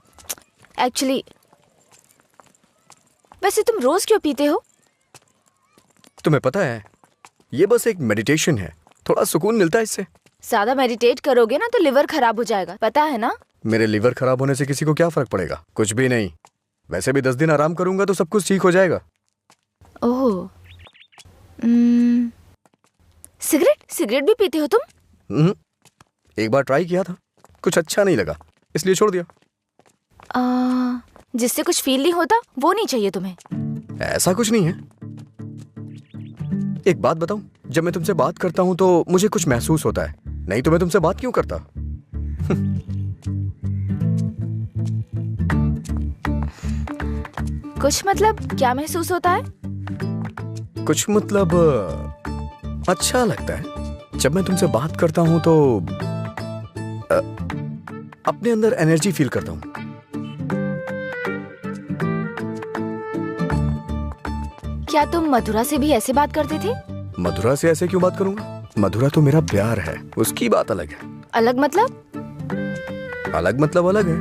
एक्चुअली वैसे तुम रोज क्यों पीते हो? तुम्हें पता है ये बस एक मेडिटेशन है, थोड़ा सुकून मिलता है इससे। ज्यादा मेडिटेट करोगे ना तो लिवर खराब हो जाएगा, पता है ना? मेरे लिवर खराब होने से किसी को क्या फर्क पड़ेगा? कुछ भी नहीं। वैसे भी 10 दिन आराम करूंगा तो सब कुछ ठीक हो जाएगा। ओह, सिगरेट भी पीते हो तुम? एक बार ट्राई किया था, कुछ अच्छा नहीं लगा, इसलिए छोड़ दिया। जिससे कुछ फील नहीं होता वो नहीं चाहिए तुम्हें? ऐसा कुछ नहीं है। एक बात बताऊं, जब मैं तुमसे बात करता हूं तो मुझे कुछ महसूस होता है, नहीं तो मैं तुमसे बात क्यों करता? कुछ मतलब क्या महसूस होता है? कुछ मतलब अच्छा लगता है। जब मैं तुमसे बात करता हूं तो अपने अंदर एनर्जी फील करता हूं। क्या तुम मधुरा से भी ऐसे बात करते थे? मधुरा से ऐसे क्यों बात करूंगा? मधुरा तो मेरा प्यार है, उसकी बात अलग है। अलग मतलब? अलग मतलब अलग है।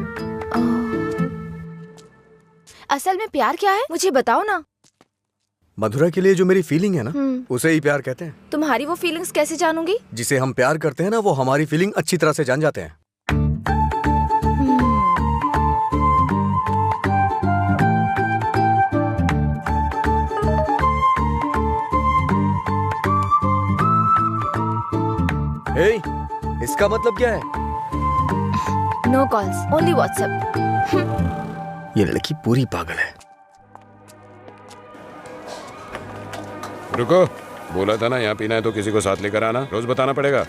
असल में प्यार क्या है मुझे बताओ ना। मधुरा के लिए जो मेरी फीलिंग है ना, उसे ही प्यार कहते हैं। तुम्हारी वो फीलिंग्स कैसे जानूंगी? जिसे हम प्यार करते हैं ना, वो हमारी फीलिंग अच्छी तरह से जान जाते हैं। हे, इसका मतलब क्या है? No calls, only WhatsApp. ये लड़की पूरी पागल है। रुको, बोला था ना यहाँ पीना है तो किसी को साथ लेकर आना, रोज बताना पड़ेगा।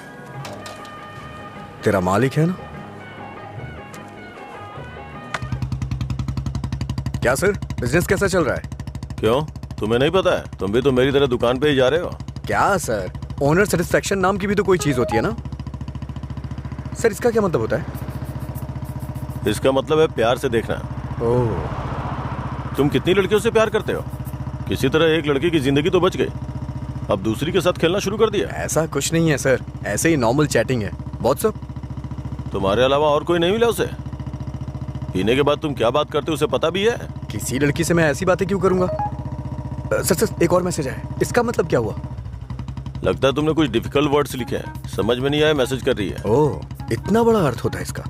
तेरा मालिक है ना? क्या सर, बिजनेस कैसा चल रहा है? क्यों, तुम्हें नहीं पता है? तुम भी तो मेरी तरह दुकान पे ही जा रहे हो। क्या सर, ओनर सेटिस्फेक्शन नाम की भी तो कोई चीज होती है ना सर? इसका क्या मतलब होता है? इसका मतलब है प्यार से देखना। ओह, तुम कितनी लड़कियों से प्यार करते हो? किसी तरह एक लड़की की जिंदगी तो बच गई, अब दूसरी के साथ खेलना शुरू कर दिया। ऐसा कुछ नहीं है सर, ऐसे ही नॉर्मल चैटिंग है। व्हाट्सएप? तुम्हारे अलावा और कोई नहीं मिला उसे? पीने के बाद तुम क्या बात करते हो उसे पता भी है? किसी लड़की से मैं ऐसी बातें क्यों करूंगा? सर एक और मैसेज आया, इसका मतलब क्या हुआ? लगता है तुमने कुछ डिफिकल्ट वर्ड्स लिखे हैं, समझ में नहीं आया, मैसेज कर रही है। ओह, इतना बड़ा अर्थ होता है इसका।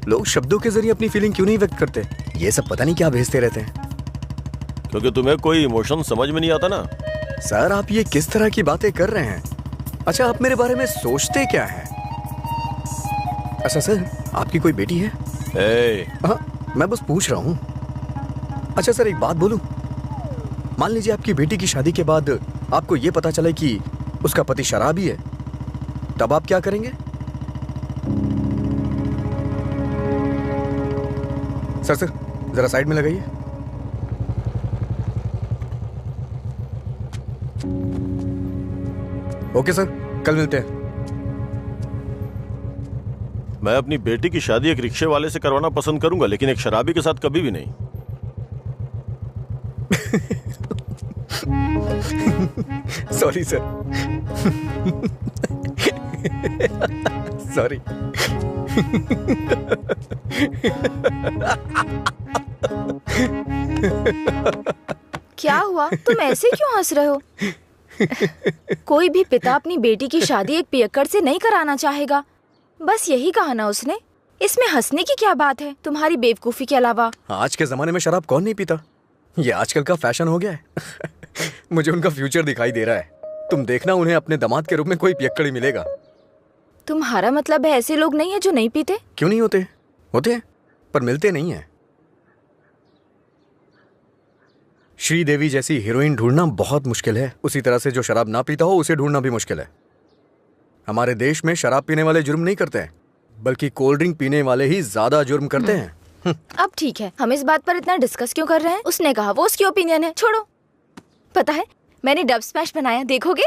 लोग शब्दों के जरिए अपनी फीलिंग क्यों नहीं व्यक्त करते? ये सब पता नहीं क्या भेजते रहते हैं। क्योंकि तुम्हें कोई इमोशन समझ में नहीं आता ना। सर आप ये किस तरह की बातें कर रहे हैं? अच्छा, आप मेरे बारे में सोचते क्या हैं? अच्छा सर, आपकी कोई बेटी है? हाँ, मैं बस पूछ रहा हूँ। अच्छा सर, एक बात बोलूं? मान लीजिए आपकी बेटी की शादी के बाद आपको ये पता चले कि उसका पति शराबी है, तब आप क्या करेंगे? सर जरा साइड में लगाइए। ओके सर, कल मिलते हैं। मैं अपनी बेटी की शादी एक रिक्शे वाले से करवाना पसंद करूंगा, लेकिन एक शराबी के साथ कभी भी नहीं। Sorry sir. सॉरी। क्या हुआ? तुम ऐसे क्यों हंस रहे हो? कोई भी पिता अपनी बेटी की शादी एक पियक्कड़ से नहीं कराना चाहेगा। बस यही कहा ना उसने। इसमें हंसने की क्या बात है तुम्हारी बेवकूफी के अलावा? आज के जमाने में शराब कौन नहीं पीता? ये आजकल का फैशन हो गया है। मुझे उनका फ्यूचर दिखाई दे रहा है। तुम देखना, उन्हें अपने दामाद के रूप में कोई पियक्कड़ ही मिलेगा। तुम्हारा मतलब है ऐसे लोग नहीं है जो नहीं पीते? क्यों नहीं होते? होते हैं, पर मिलते नहीं है। श्रीदेवी जैसी हीरोइन ढूंढना बहुत मुश्किल है। उसी तरह से जो शराब ना पीता हो उसे ढूंढना भी मुश्किल है। हमारे देश में शराब पीने वाले जुर्म नहीं करते हैं, बल्कि कोल्ड ड्रिंक पीने वाले ही ज्यादा जुर्म करते हैं। अब ठीक है, हम इस बात पर इतना डिस्कस क्यों कर रहे हैं? उसने कहा, वो उसकी ओपिनियन है, छोड़ो। पता है मैंने डब स्मैश बनाया, देखोगे?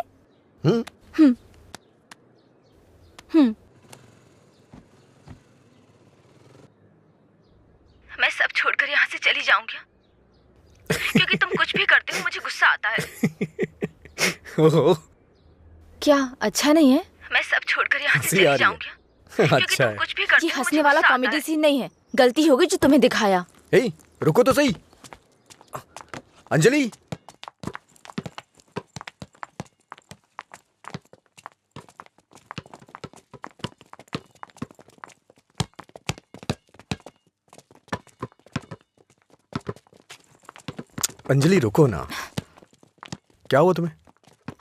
मैं सब छोड़कर यहाँ से चली जाऊंगी, क्योंकि तुम कुछ भी करते हो मुझे गुस्सा आता है। क्या अच्छा नहीं है? मैं सब छोड़कर यहाँ से चली जाऊंगी, क्योंकि अच्छा तुम कुछ भी करते हो। ये हंसने वाला कॉमेडी सीन नहीं है, गलती होगी जो तुम्हें दिखाया। ए, रुको तो सही। अंजलि, अंजलि रुको ना। क्या हुआ तुम्हें?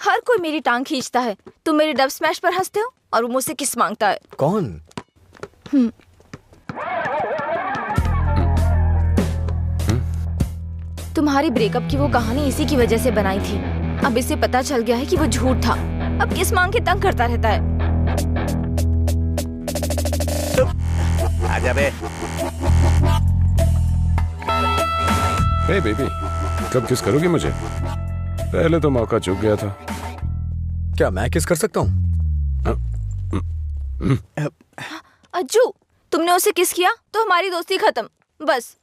हर कोई मेरी टांग खींचता है। तुम मेरे डब स्मैश पर हंसते हो और वो मुझसे किस मांगता है। कौन? तुम्हारी ब्रेकअप की वो कहानी इसी की वजह से बनाई थी। अब इसे पता चल गया है कि वो झूठ था। अब किस मांग के तंग करता रहता है। आजा बे। हे बेबी, कब किस करोगी मुझे? पहले तो मौका चूक गया था। क्या मैं किस कर सकता हूँ? अज्जू, तुमने उसे किस किया तो हमारी दोस्ती खत्म, बस।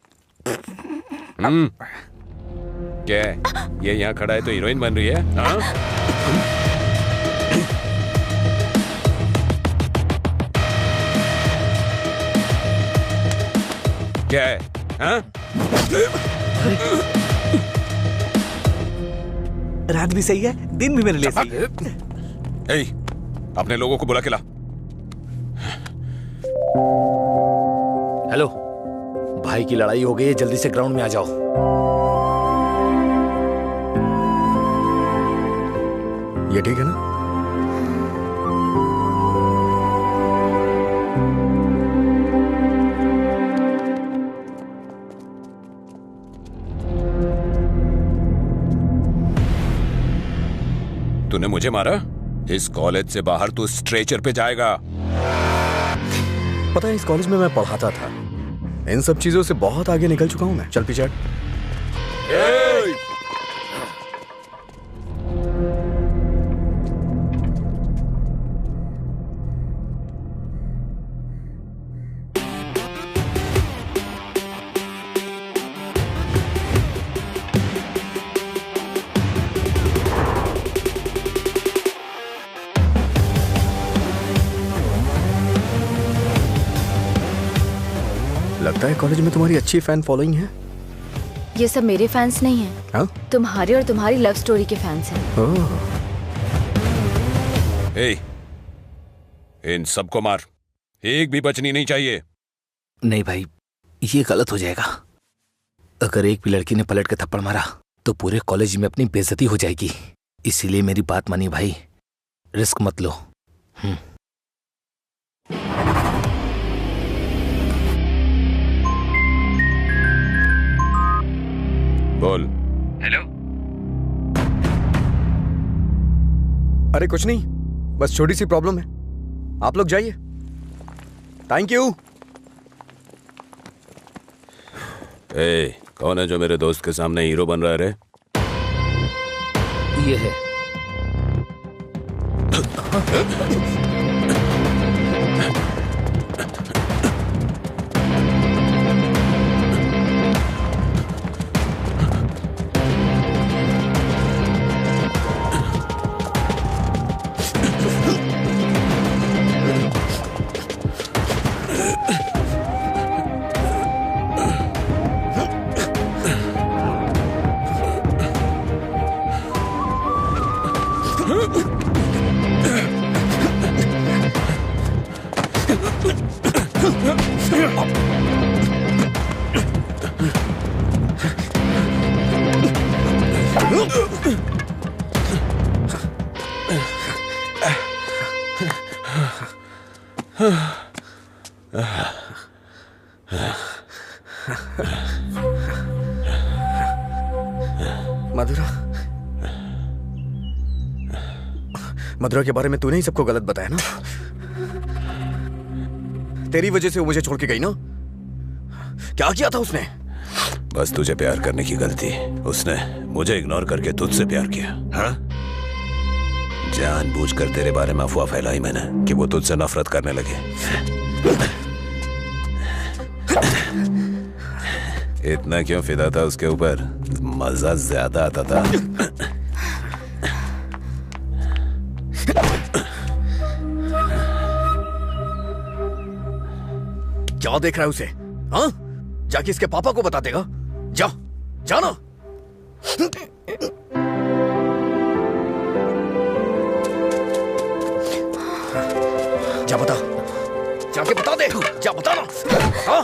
क्या है? ये यहाँ खड़ा है तो हीरोइन बन रही है? हाँ? क्या है? हाँ? रात भी सही है, दिन भी मेरे लिए सही है। ए, अपने लोगों को बुला के ला। हेलो, भाई की लड़ाई हो गई है, जल्दी से ग्राउंड में आ जाओ। ये ठीक है ना? तूने मुझे मारा? इस कॉलेज से बाहर तू स्ट्रेचर पे जाएगा। पता है, इस कॉलेज में मैं पढ़ाता था। इन सब चीजों से बहुत आगे निकल चुका हूं मैं। चल पीछे हट। लगता है कॉलेज में तुम्हारी अच्छी फैन फॉलोइंग है। ये सब मेरे फैंस नहीं हैं। हाँ? तुम्हारे और तुम्हारी लव स्टोरी के फैंस हैं। ए, इन सबको मार, एक भी बचनी नहीं चाहिए। नहीं भाई, ये गलत हो जाएगा। अगर एक भी लड़की ने पलट के थप्पड़ मारा तो पूरे कॉलेज में अपनी बेइज्जती हो जाएगी। इसीलिए मेरी बात मानिए भाई, रिस्क मत लो। बोल। हेलो। अरे कुछ नहीं, बस छोटी सी प्रॉब्लम है। आप लोग जाइए। Thank you. ए, कौन है जो मेरे दोस्त के सामने हीरो बन रहा है रे? ये है। मधुरा के बारे में तूने ही सबको गलत बताया ना? तेरी वजह से वो मुझे छोड़ के गई ना? क्या किया था उसने? बस तुझे प्यार करने की गलती। उसने मुझे इग्नोर करके तुझसे प्यार किया। हाँ? जानबूझकर तेरे बारे में अफवाह फैलाई मैंने कि वो तुझसे नफरत करने लगे। इतना क्यों फिदा था उसके ऊपर? मजा ज्यादा आता था। क्या देख रहा है उसे? हाँ? जाके इसके पापा को बता देगा। जा, जाना। जा बता, जाके बता दे। जा बताना। हाँ?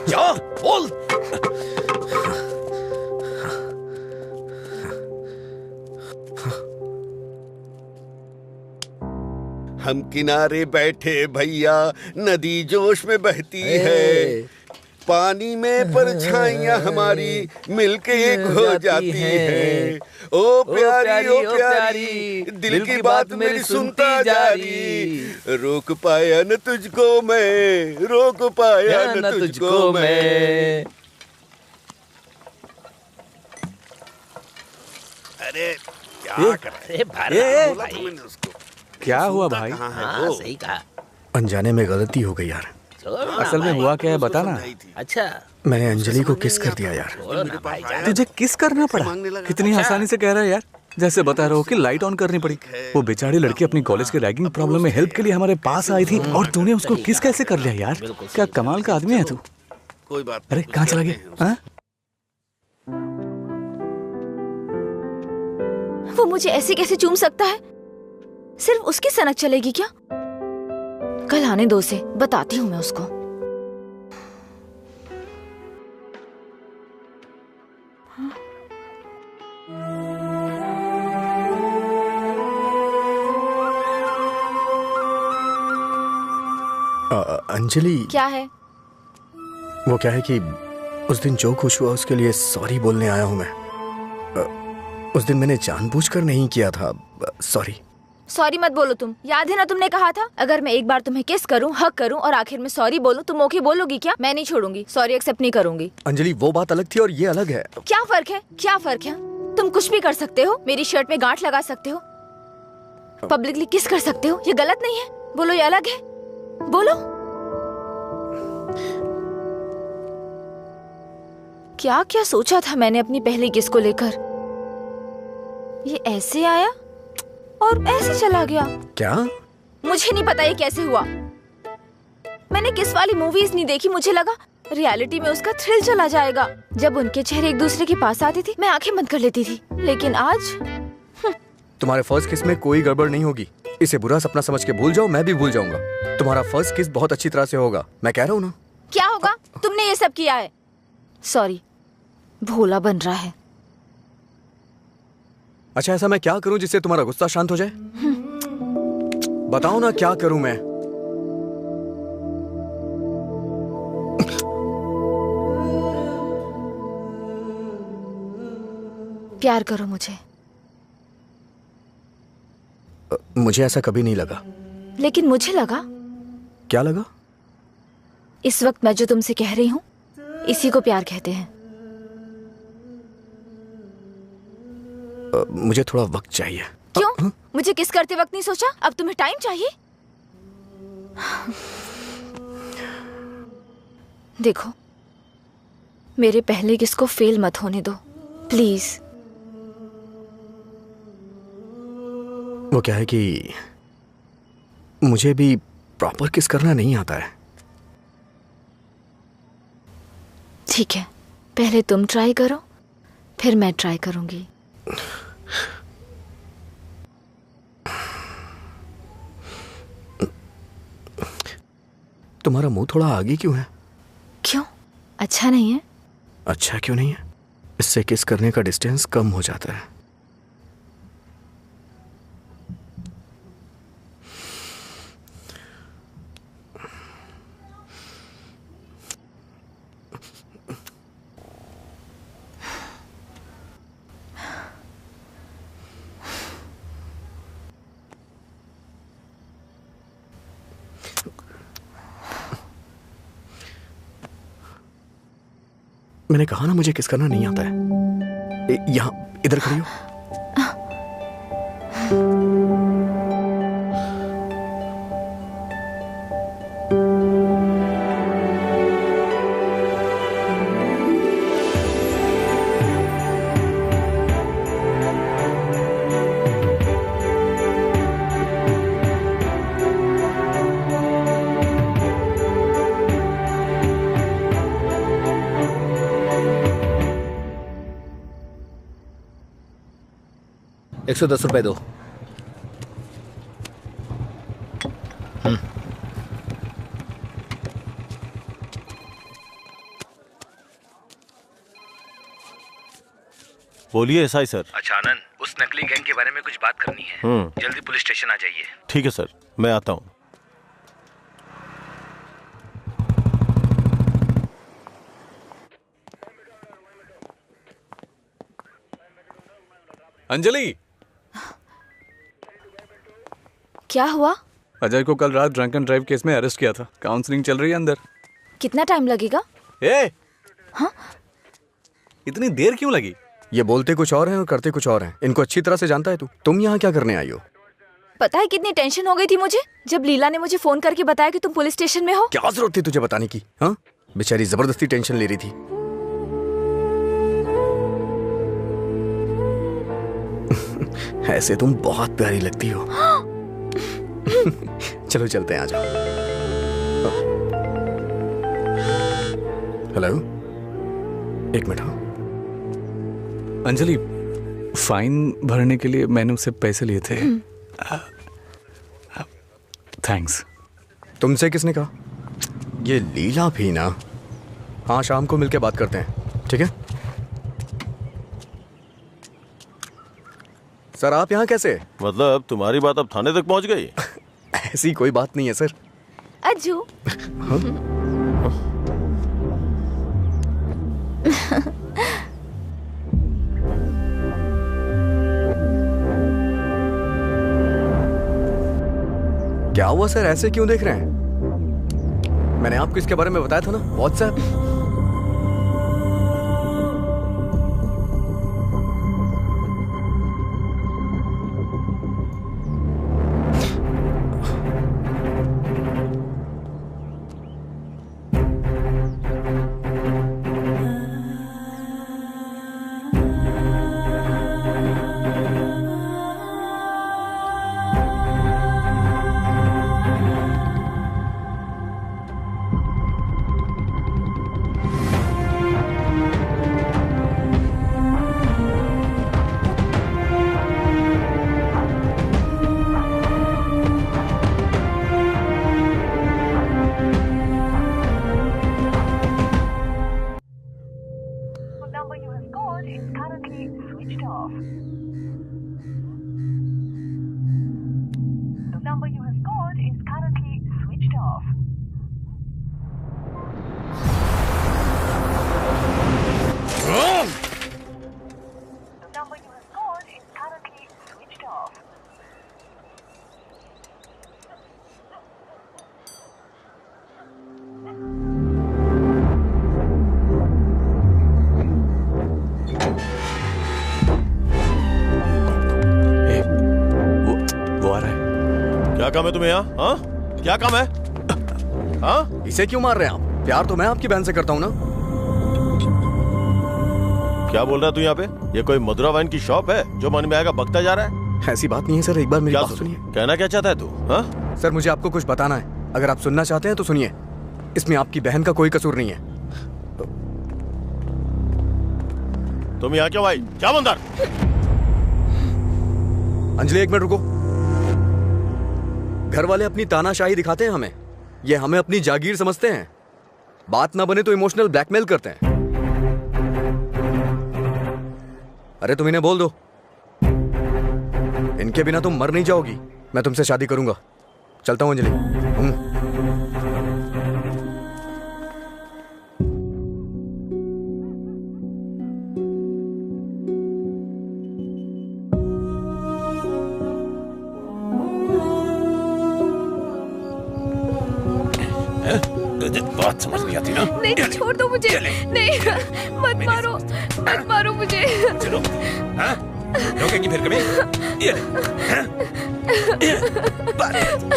जा, बोल। हम किनारे बैठे भैया, नदी जोश में बहती है, पानी में परछाइयां हमारी मिलके एक हो जाती है। ओ प्यारी ओ प्यारी, दिल की बात मेरी सुनता जारी, रोक पाया न तुझको मैं, रोक पाया न तुझको मैं। अरे क्या कर रहे हैं? क्या हुआ भाई? हाँ, सही कहा। अनजाने में गलती हो गई यार। असल में हुआ क्या है बताना। अच्छा, मैंने अंजलि को किस कर दिया यार। तुझे किस करना पड़ा? कितनी आसानी से कह रहा है यार, जैसे बता रहे हो कि लाइट ऑन करनी पड़ी। वो बेचारी लड़की अपनी कॉलेज के रैगिंग प्रॉब्लम में हेल्प के लिए हमारे पास आई थी और तूने उसको किस कैसे कर लिया यार? क्या कमाल का आदमी है तू। कोई बात। अरे कहाँ चला गया? हाँ? वो मुझे ऐसे कैसे चूम सकता है? सिर्फ उसकी सनक चलेगी क्या? कल आने दो से, बताती हूँ मैं उसको। अंजलि, क्या है? वो क्या है कि उस दिन जो कुछ हुआ उसके लिए सॉरी बोलने आया हूँ मैं। उस दिन मैंने जानबूझकर नहीं किया था। सॉरी। सॉरी मत बोलो तुम। याद है ना तुमने कहा था अगर मैं एक बार तुम्हें किस करूं, हक करूं और आखिर में सॉरी बोलूं, तुम ओके बोलोगी क्या? मैं नहीं छोड़ूंगी, सॉरी एक्सेप्ट नहीं करूंगी। अंजलि, वो बात अलग थी और ये अलग है। क्या फर्क है? क्या फर्क है? तुम कुछ भी कर सकते हो, मेरी शर्ट में गांठ लगा सकते हो, पब्लिकली किस कर सकते हो, ये गलत नहीं है। बोलो ये अलग है, बोलो। क्या क्या सोचा था मैंने अपनी पहली किस को लेकर। ये ऐसे आया और ऐसे चला गया। क्या? मुझे नहीं पता ये कैसे हुआ। मैंने किस वाली मूवीज नहीं देखी, मुझे लगा रियलिटी में उसका थ्रिल चला जाएगा। जब उनके चेहरे एक दूसरे के पास आते थे मैं आंखें बंद कर लेती थी, लेकिन आज तुम्हारे फर्स्ट किस में कोई गड़बड़ नहीं होगी। इसे बुरा सपना समझ के भूल जाओ, मैं भी भूल जाऊंगा। तुम्हारा फर्स्ट किस बहुत अच्छी तरह से होगा, मैं कह रहा हूँ ना। क्या होगा? तुमने ये सब किया है। सॉरी, भोला बन रहा है। अच्छा, ऐसा मैं क्या करूं जिससे तुम्हारा गुस्सा शांत हो जाए? बताओ ना, क्या करूं मैं? प्यार करो मुझे। मुझे ऐसा कभी नहीं लगा। लेकिन मुझे लगा। क्या लगा? इस वक्त मैं जो तुमसे कह रही हूँ इसी को प्यार कहते हैं। मुझे थोड़ा वक्त चाहिए। क्यों? मुझे किस करते वक्त नहीं सोचा? अब तुम्हें टाइम चाहिए? देखो, मेरे पहले किस को फेल मत होने दो प्लीज। वो क्या है कि मुझे भी प्रॉपर किस करना नहीं आता है। ठीक है, पहले तुम ट्राई करो, फिर मैं ट्राई करूंगी। तुम्हारा मुंह थोड़ा आगे क्यों है? क्यों? अच्छा नहीं है? अच्छा क्यों नहीं है? इससे किस करने का डिस्टेंस कम हो जाता है। मैंने कहा ना मुझे किस करना नहीं आता है। यहाँ इधर खड़ी हो। ₹110 दो। बोलिए एसआई सर। अच्छा आनंद, उस नकली गैंग के बारे में कुछ बात करनी है। जल्दी पुलिस स्टेशन आ जाइए। ठीक है सर, मैं आता हूँ। अंजलि, क्या हुआ? अजय को कल रात ड्रंक एंड ड्राइव केस में अरेस्ट किया था। काउंसलिंग चल रही है अंदर। कितना टाइम लगेगा? हाँ? इतनी देर क्यों लगी? ये बोलते कुछ और हैं और करते कुछ और हैं। इनको अच्छी तरह से जानता है तू। तुम यहाँ क्या करने आई हो? पता है कितनी टेंशन हो गई थी मुझे जब लीला ने मुझे फोन करके बताया कि तुम पुलिस स्टेशन में हो। क्या जरूरत थी तुझे बताने की? हाँ, बेचारी जबरदस्ती टेंशन ले रही थी। ऐसे तुम बहुत प्यारी लगती हो। चलो चलते हैं, आ जाओ। हेलो, एक मिनट। अंजलि, फाइन भरने के लिए मैंने उससे पैसे लिए थे। थैंक्स। तुमसे किसने कहा? ये लीला भी ना। हाँ, शाम को मिलके बात करते हैं, ठीक है? सर, आप यहाँ कैसे? मतलब तुम्हारी बात अब थाने तक पहुंच गई? ऐसी कोई बात नहीं है सर। अज्जू। क्या हुआ सर, ऐसे क्यों देख रहे हैं? मैंने आपको इसके बारे में बताया था ना, व्हाट्सएप। काम है तुम्हें यहाँ? हाँ, क्या काम है? हाँ, इसे क्यों मार रहे हैं आप? प्यार तो मैं आपकी बहन से करता हूँ ना। क्या बोल रहा है तू यहाँ पे? ये कोई मधुरा वाइन की शॉप है जो मन में आएगा बकता जा रहा है? ऐसी बात नहीं है सर, एक बार मेरी बात सुनिए। कहना क्या चाहता है तू? हाँ सर, मुझे आपको कुछ बताना है। अगर आप सुनना चाहते हैं तो सुनिए। इसमें आपकी बहन का कोई कसूर नहीं है। तुम यहाँ क्यों आई? क्या बंदर? अंजलि, एक मिनट रुको। घर वाले अपनी तानाशाही दिखाते हैं हमें, ये हमें अपनी जागीर समझते हैं। बात ना बने तो इमोशनल ब्लैकमेल करते हैं। अरे तुम इन्हें बोल दो, इनके बिना तुम मर नहीं जाओगी। मैं तुमसे शादी करूंगा। चलता हूं अंजलि। बात समझ नहीं आती ना? नहीं, छोड़ दो मुझे। नहीं, मत मारो, मत मारो मुझे। चलो, हाँ? रोकेंगी फिर कभी? ये ले, हाँ?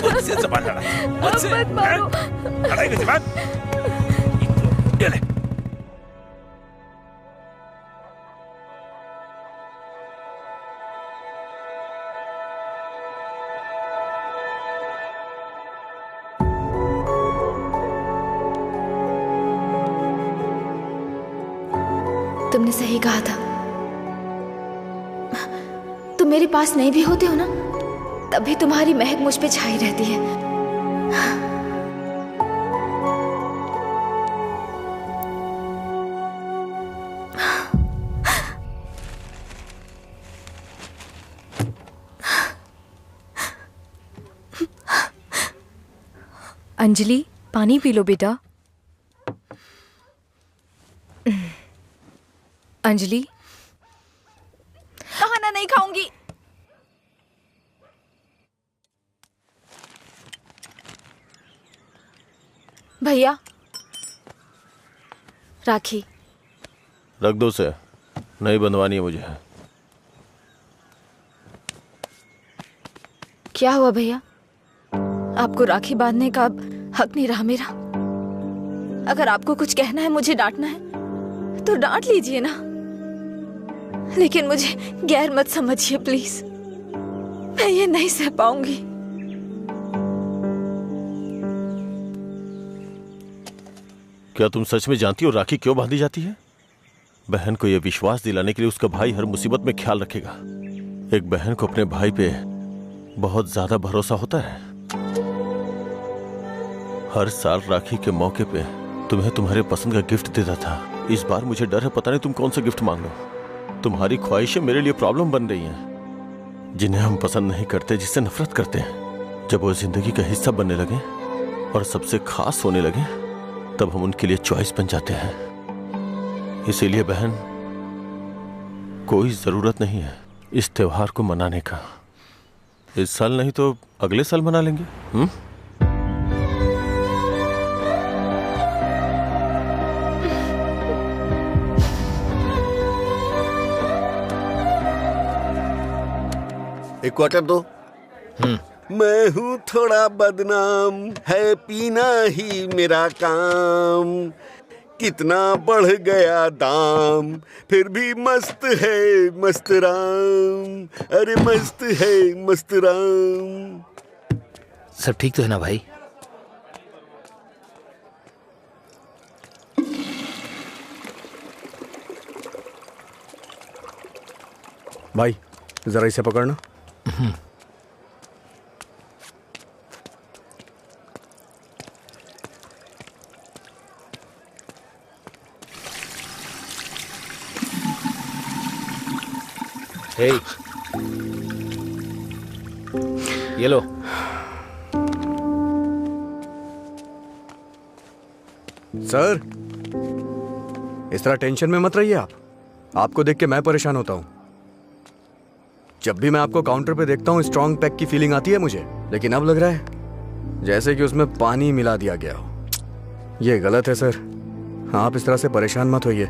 मुझसे ज़बान लड़ा, मुझसे, मत मारो। लड़ाई की ज़बान? ये ले। तुमने सही कहा था। तुम मेरे पास नहीं भी होते हो ना, तब भी तुम्हारी महक मुझ पे छाई रहती है। अंजलि, पानी पी लो बेटा। अंजलि, खाना नहीं खाऊंगी। भैया, राखी रख दो उसे, नहीं बंधवानी है मुझे। क्या हुआ भैया? आपको राखी बांधने का अब हक नहीं रहा मेरा। अगर आपको कुछ कहना है, मुझे डांटना है, तो डांट लीजिए ना, लेकिन मुझे गैर मत समझिए प्लीज। मैं ये नहीं सह पाऊंगी। क्या तुम सच में जानती हो राखी क्यों बांधी जाती है? बहन को यह विश्वास दिलाने के लिए उसका भाई हर मुसीबत में ख्याल रखेगा। एक बहन को अपने भाई पे बहुत ज्यादा भरोसा होता है। हर साल राखी के मौके पे तुम्हें तुम्हारे पसंद का गिफ्ट देता था। इस बार मुझे डर है, पता नहीं तुम कौन सा गिफ्ट मांग लो। तुम्हारी ख्वाहिशें मेरे लिए प्रॉब्लम बन रही हैं, जिन्हें हम पसंद नहीं करते, जिससे नफरत करते हैं। जब वो जिंदगी का हिस्सा बनने लगे और सबसे खास होने लगे, तब हम उनके लिए चॉइस बन जाते हैं। इसीलिए बहन, कोई जरूरत नहीं है इस त्योहार को मनाने का। इस साल नहीं तो अगले साल मना लेंगे। एक क्वार्टर दो। मैं हूँ थोड़ा बदनाम, है पीना ही मेरा काम। कितना बढ़ गया दाम, फिर भी मस्त है मस्त राम। अरे मस्त है मस्त राम। सब ठीक तो है ना भाई? भाई जरा इसे पकड़ना। हे, ये लो। सर, इस तरह टेंशन में मत रहिए आप। आपको देख के मैं परेशान होता हूं। जब भी मैं आपको काउंटर पे देखता हूँ, स्ट्रॉन्ग पैक की फीलिंग आती है मुझे, लेकिन अब लग रहा है जैसे कि उसमें पानी मिला दिया गया हो। ये गलत है सर, आप इस तरह से परेशान मत होइए।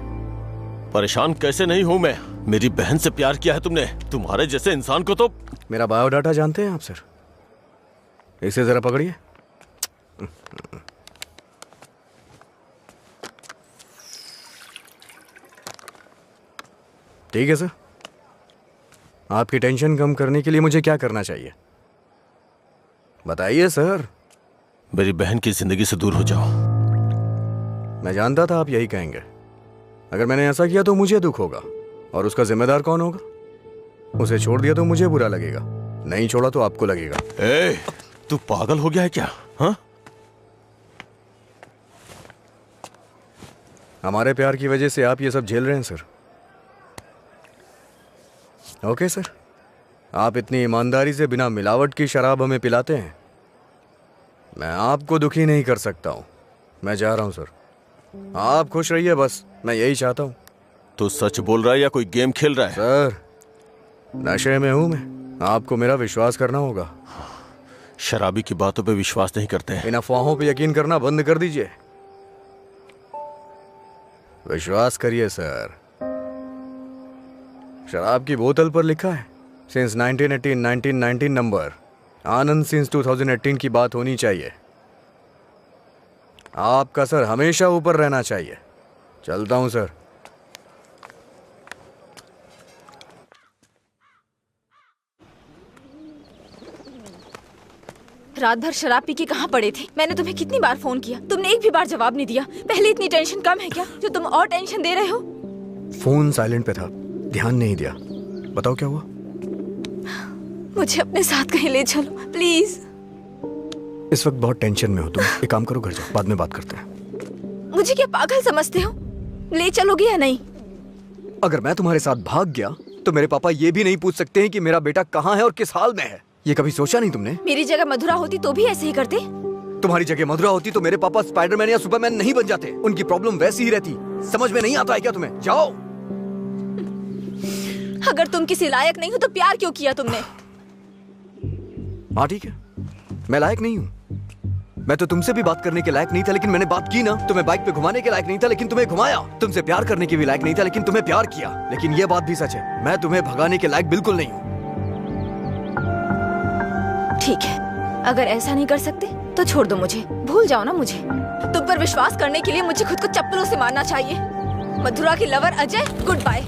परेशान कैसे नहीं हूं मैं? मेरी बहन से प्यार किया है तुमने। तुम्हारे जैसे इंसान को तो। मेरा बायोडाटा जानते हैं आप सर? इसे जरा पकड़िए। ठीक है सर, आपकी टेंशन कम करने के लिए मुझे क्या करना चाहिए बताइए सर। मेरी बहन की जिंदगी से दूर हो जाओ। मैं जानता था आप यही कहेंगे। अगर मैंने ऐसा किया तो मुझे दुख होगा, और उसका जिम्मेदार कौन होगा? उसे छोड़ दिया तो मुझे बुरा लगेगा, नहीं छोड़ा तो आपको लगेगा। ए, तू पागल हो गया है क्या? हाँ? हमारे प्यार की वजह से आप ये सब झेल रहे हैं सर। ओके सर, आप इतनी ईमानदारी से बिना मिलावट की शराब हमें पिलाते हैं, मैं आपको दुखी नहीं कर सकता हूं। मैं जा रहा हूं सर, आप खुश रहिए बस, मैं यही चाहता हूं। तू सच बोल रहा है या कोई गेम खेल रहा है? सर, नशे में हूं मैं, आपको मेरा विश्वास करना होगा। शराबी की बातों पे विश्वास नहीं करते हैं। इन अफवाहों पे यकीन करना बंद कर दीजिए, विश्वास करिए सर। शराब की बोतल पर लिखा है सिंस 1918 नंबर, आनंद सिंस 2018 की बात होनी चाहिए। आपका सर हमेशा ऊपर रहना चाहिए। चलता हूं सर। रात भर शराब पी के कहाँ पड़े थे? मैंने तुम्हें कितनी बार फोन किया, तुमने एक भी बार जवाब नहीं दिया। पहले इतनी टेंशन कम है क्या जो तुम और टेंशन दे रहे हो? फोन साइलेंट पे था, ध्यान नहीं दिया। बताओ क्या हुआ? मुझे अपने साथ कहीं ले चलो प्लीज। इस वक्त बहुत टेंशन में हो तुम, एक काम करो घर जाओ, बाद में बात करते हैं। मुझे क्या पागल समझते हो? ले चलोगे या नहीं? अगर मैं तुम्हारे साथ भाग गया तो मेरे पापा ये भी नहीं पूछ सकते हैं कि मेरा बेटा कहाँ है और किस हाल में है। ये कभी सोचा नहीं तुमने? मेरी जगह मधुरा होती तो भी ऐसे ही करते। तुम्हारी जगह मधुरा होती तो मेरे पापा स्पाइडरमैन या सुपरमैन नहीं बन जाते। उनकी प्रॉब्लम वैसी ही रहती। समझ में नहीं आता है क्या तुम्हें? जाओ। अगर तुम किसी लायक नहीं हो तो प्यार क्यों किया तुमने? हाँ ठीक है, मैं लायक नहीं हूँ। मैं तो तुमसे भी बात करने के लायक नहीं था, लेकिन मैंने बात की ना। तुम्हें बाइक पे घुमाने के लायक नहीं था, लेकिन तुम्हें घुमाया। तुमसे प्यार करने के भी लायक नहीं था, लेकिन तुम्हें प्यार किया। लेकिन ये बात भी सच है, मैं तुम्हें भगाने के लायक बिल्कुल नहीं हूँ। ठीक है, अगर ऐसा नहीं कर सकते तो छोड़ दो मुझे, भूल जाओ ना मुझे। तुम पर विश्वास करने के लिए मुझे खुद को चप्पलों से मारना चाहिए। मधुरा की लवर अजय, गुड बाय।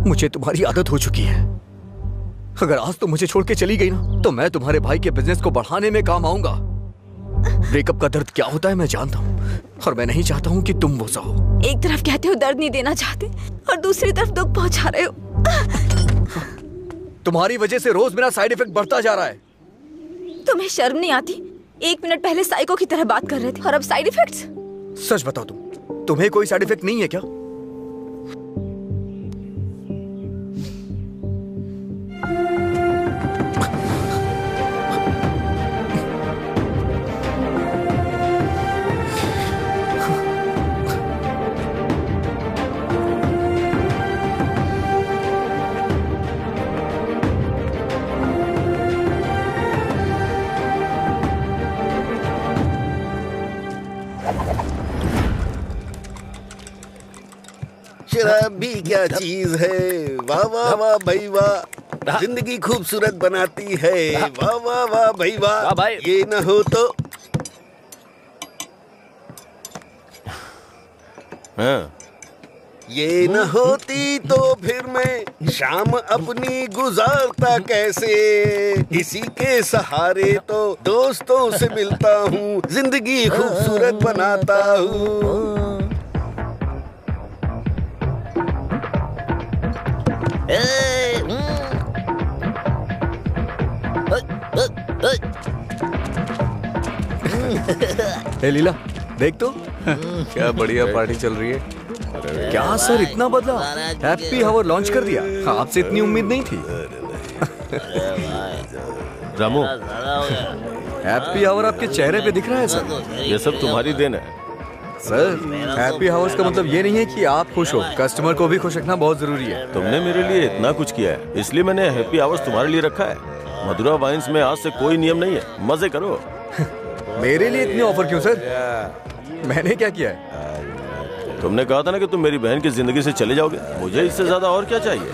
मुझे तुम्हारी आदत हो चुकी है। अगर आज तुम मुझे छोड़ के चली गई ना, तो मैं तुम्हारे भाई के बिजनेस को बढ़ाने में काम आऊंगा। ब्रेकअप का दर्द क्या होता है मैं जानता हूँ, और मैं नहीं चाहता हूँ कि तुम वो सहो। एक तरफ कहते हो दर्द नहीं देना चाहते और दूसरी तरफ दुख पहुंचा रहे हो। तुम्हारी वजह से रोज मेरा साइड इफेक्ट बढ़ता जा रहा है। तुम्हें शर्म नहीं आती? 1 मिनट पहले साइको की तरह बात कर रहे थे और अब साइड इफेक्ट्स। सच बताओ, तुम्हें कोई साइड इफेक्ट नहीं है क्या? शराब भी क्या चीज है, वाह वाह वाह भाई वाह, जिंदगी खूबसूरत बनाती है, वाह वाह वाह भाई वाह। ये न हो तो ये न होती तो फिर मैं शाम अपनी गुजारता कैसे। इसी के सहारे तो दोस्तों से मिलता हूँ, जिंदगी खूबसूरत बनाता हूँ। हे लीला, देख तो क्या बढ़िया पार्टी चल रही है। क्या सर इतना बदला? हैप्पी आवर लॉन्च कर दिया, आपसे इतनी उम्मीद नहीं थी। रामू, हैप्पी आवर आपके चेहरे पे दिख रहा है सर। ये सब तुम्हारी देन है सर। हैप्पी आवर्स का मतलब ये नहीं है कि आप खुश हो, कस्टमर को भी खुश रखना बहुत जरूरी है। तुमने मेरे लिए इतना कुछ किया है, इसलिए मैंने हैप्पी आवर्स तुम्हारे लिए रखा है। मधुरा वाइन्स में आज से कोई नियम नहीं है, मजे करो। मेरे लिए इतने ऑफर क्यों सर? मैंने क्या किया है? तुमने कहा था ना कि तुम मेरी बहन की जिंदगी से चले जाओगे, मुझे इससे ज्यादा और क्या चाहिए?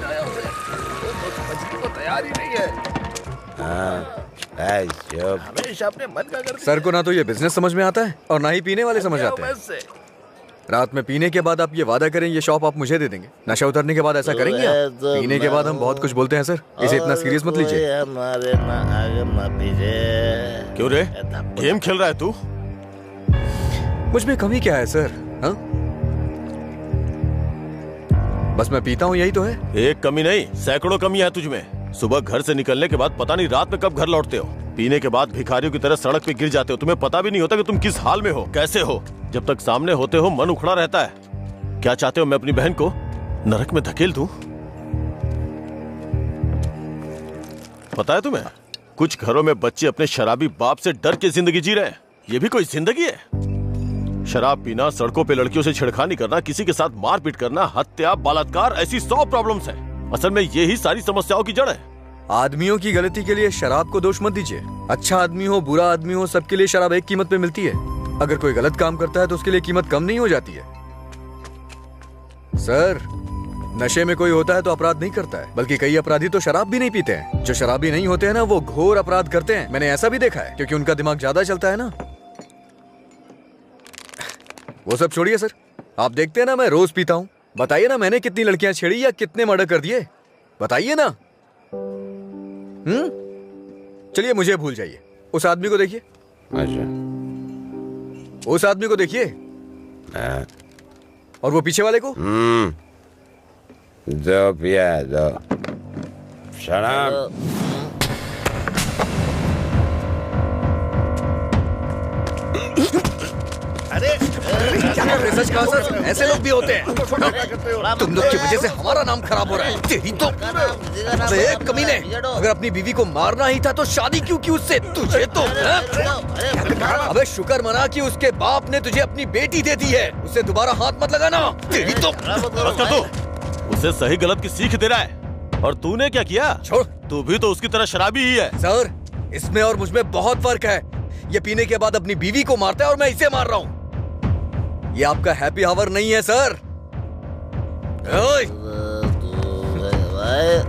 तैयार ही नहीं है। हमेशा अपने मन का करते। सर को ना तो ये बिजनेस समझ में आता है और ना ही पीने वाले समझ आते हैं। रात में पीने के बाद आप ये वादा करें ये शॉप आप मुझे दे देंगे, नशा उतरने के बाद ऐसा करेंगे आप? पीने के बाद हम बहुत कुछ बोलते हैं सर, इसे इतना सीरियस मत लीजिए। हमारे ना आगे ना पीछे। क्यों रे, गेम खेल रहा है तू? मुझ में कमी क्या है सर? हाँ, बस मैं पीता हूँ, यही तो है। एक कमी नहीं, सैकड़ों कमी है तुझमें। सुबह घर से निकलने के बाद पता नहीं रात में कब घर लौटते हो। पीने के बाद भिखारियों की तरह सड़क पे गिर जाते हो। तुम्हें पता भी नहीं होता कि तुम किस हाल में हो, कैसे हो। जब तक सामने होते हो मन उखड़ा रहता है। क्या चाहते हो मैं अपनी बहन को नरक में धकेल दूं? पता है तुम्हें, कुछ घरों में बच्चे अपने शराबी बाप से डर के जिंदगी जी रहे हैं। ये भी कोई जिंदगी है? शराब पीना, सड़कों पे लड़कियों से छेड़खानी करना, किसी के साथ मारपीट करना, हत्या, बलात्कार, ऐसी 100 प्रॉब्लम्स हैं। असल में यही सारी समस्याओं की जड़ है। आदमियों की गलती के लिए शराब को दोष मत दीजिए। अच्छा आदमी हो, बुरा आदमी हो, सबके लिए शराब एक कीमत पे मिलती है। अगर कोई गलत काम करता है तो उसके लिए कीमत कम नहीं हो जाती है। सर, नशे में कोई होता है तो अपराध नहीं करता है, बल्कि कई अपराधी तो शराब भी नहीं पीते हैं। जो शराबी नहीं होते हैं ना, वो घोर अपराध करते हैं। मैंने ऐसा भी देखा है, क्योंकि उनका दिमाग ज्यादा चलता है ना। वो सब छोड़िए सर, आप देखते हैं ना मैं रोज पीता हूँ। बताइए ना मैंने कितनी लड़कियां छेड़ी या कितने मर्डर कर दिए, बताइए ना। चलिए मुझे भूल जाइए, उस आदमी को देखिए। अच्छा, उस आदमी को देखिए और वो पीछे वाले को। दो पिया दो शराब। अरे क्या कर रहे सच कहा सर, ऐसे लोग भी होते हैं। तुम लोग की वजह से हमारा नाम खराब हो रहा है। तेरी तो कमीने, अगर अपनी बीवी को मारना ही था तो शादी क्यों की उससे? तुझे तो अबे शुक्र मना कि उसके बाप ने तुझे अपनी बेटी दे दी है। उससे दोबारा हाथ मत लगाना। तेरी तो उसे सही गलत की सीख दे रहा है। और तूने क्या किया? छोड़, तू भी तो उसकी तरह शराबी ही है। सर, इसमें और मुझमें बहुत फर्क है। ये पीने के बाद अपनी बीवी को मारता है और मैं इसे मार रहा हूँ। ये आपका हैप्पी आवर नहीं है सर।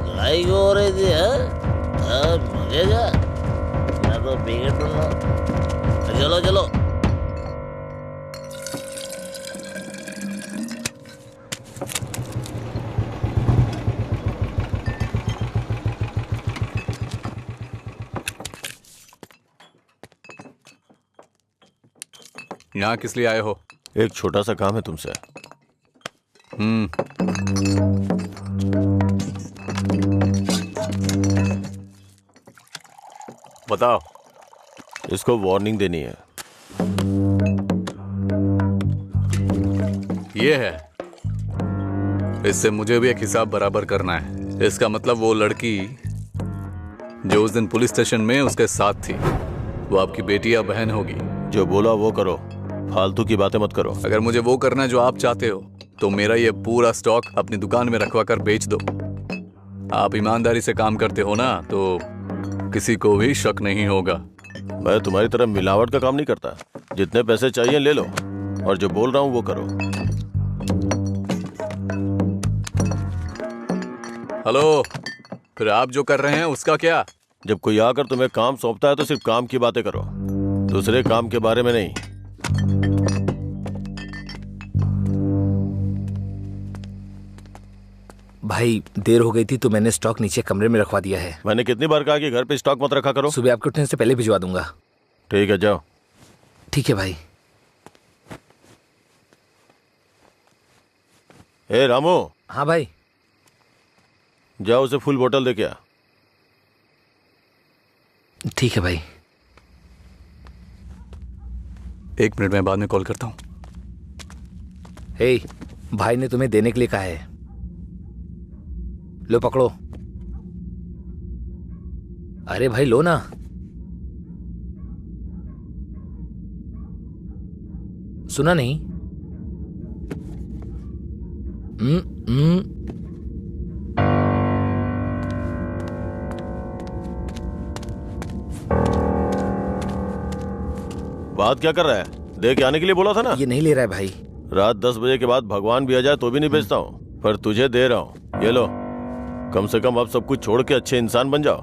लड़ाई क्यों हो रही थी? मुझे क्या, मैं तो बिगड़ रहा हूं। चलो चलो। यहाँ किस लिए आए हो? एक छोटा सा काम है तुमसे। बताओ। इसको वार्निंग देनी है। ये है, इससे मुझे भी एक हिसाब बराबर करना है। इसका मतलब वो लड़की जो उस दिन पुलिस स्टेशन में उसके साथ थी, वो आपकी बेटी या बहन होगी। जो बोला वो करो, फालतू की बातें मत करो। अगर मुझे वो करना है जो आप चाहते हो तो मेरा ये पूरा स्टॉक अपनी दुकान में रखवा कर बेच दो। आप ईमानदारी से काम करते हो ना, तो किसी को भी शक नहीं होगा। मैं तुम्हारी तरह मिलावट का काम नहीं करता। जितने पैसे चाहिए ले लो और जो बोल रहा हूँ वो करो। हेलो, फिर आप जो कर रहे हैं उसका क्या? जब कोई आकर तुम्हें काम सौंपता है तो सिर्फ काम की बातें करो, दूसरे काम के बारे में नहीं। भाई देर हो गई थी तो मैंने स्टॉक नीचे कमरे में रखवा दिया है। मैंने कितनी बार कहा कि घर पे स्टॉक मत रखा करो। सुबह आपके उठने से पहले भिजवा दूंगा। ठीक है, जाओ। ठीक है भाई। ए रामू। हाँ भाई। जाओ उसे फुल बोतल दे के आ। ठीक है भाई। 1 मिनट में बाद में कॉल करता हूँ। हे, भाई ने तुम्हें देने के लिए कहा है। लो पकड़ो। अरे भाई लो ना। सुना नहीं? बात क्या कर रहा है? दे के आने के लिए बोला था ना। ये नहीं ले रहा है भाई। रात 10 बजे के बाद भगवान भी आ जाए तो भी नहीं बेचता हूँ, पर तुझे दे रहा हूँ। ये लो। कम से कम अब सब कुछ छोड़ के अच्छे इंसान बन जाओ।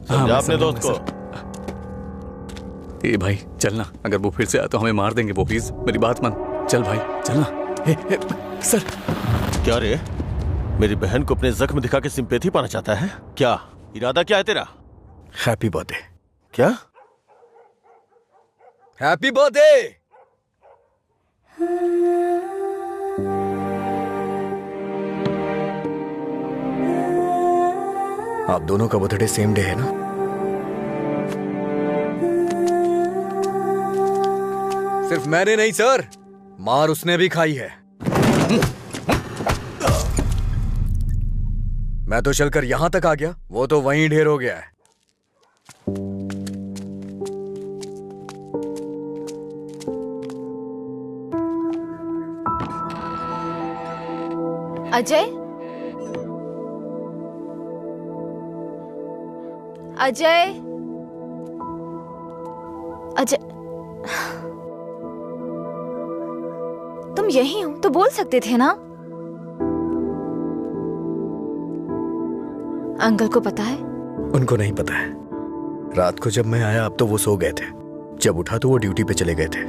समझा अपने दोस्त को। ए भाई चलना, अगर वो फिर से आए तो हमें मार देंगे वो, प्लीज मेरी बात मान। चल भाई चलना। सर। क्या रे, मेरी बहन को अपने जख्म दिखा के सिंपैथी पाना चाहता है क्या? इरादा क्या है तेरा? Happy birthday. क्या? Happy birthday. आप दोनों का बर्थडे सेम डे है ना? सिर्फ मैंने नहीं सर, मार उसने भी खाई है। मैं तो चलकर यहां तक आ गया, वो तो वहीं ढेर हो गया है। अजय, अजय, अजय, तुम यही हो तो बोल सकते थे ना? अंकल को पता है? उनको नहीं पता है। रात को जब मैं आया अब तो वो सो गए थे, जब उठा तो वो ड्यूटी पे चले गए थे।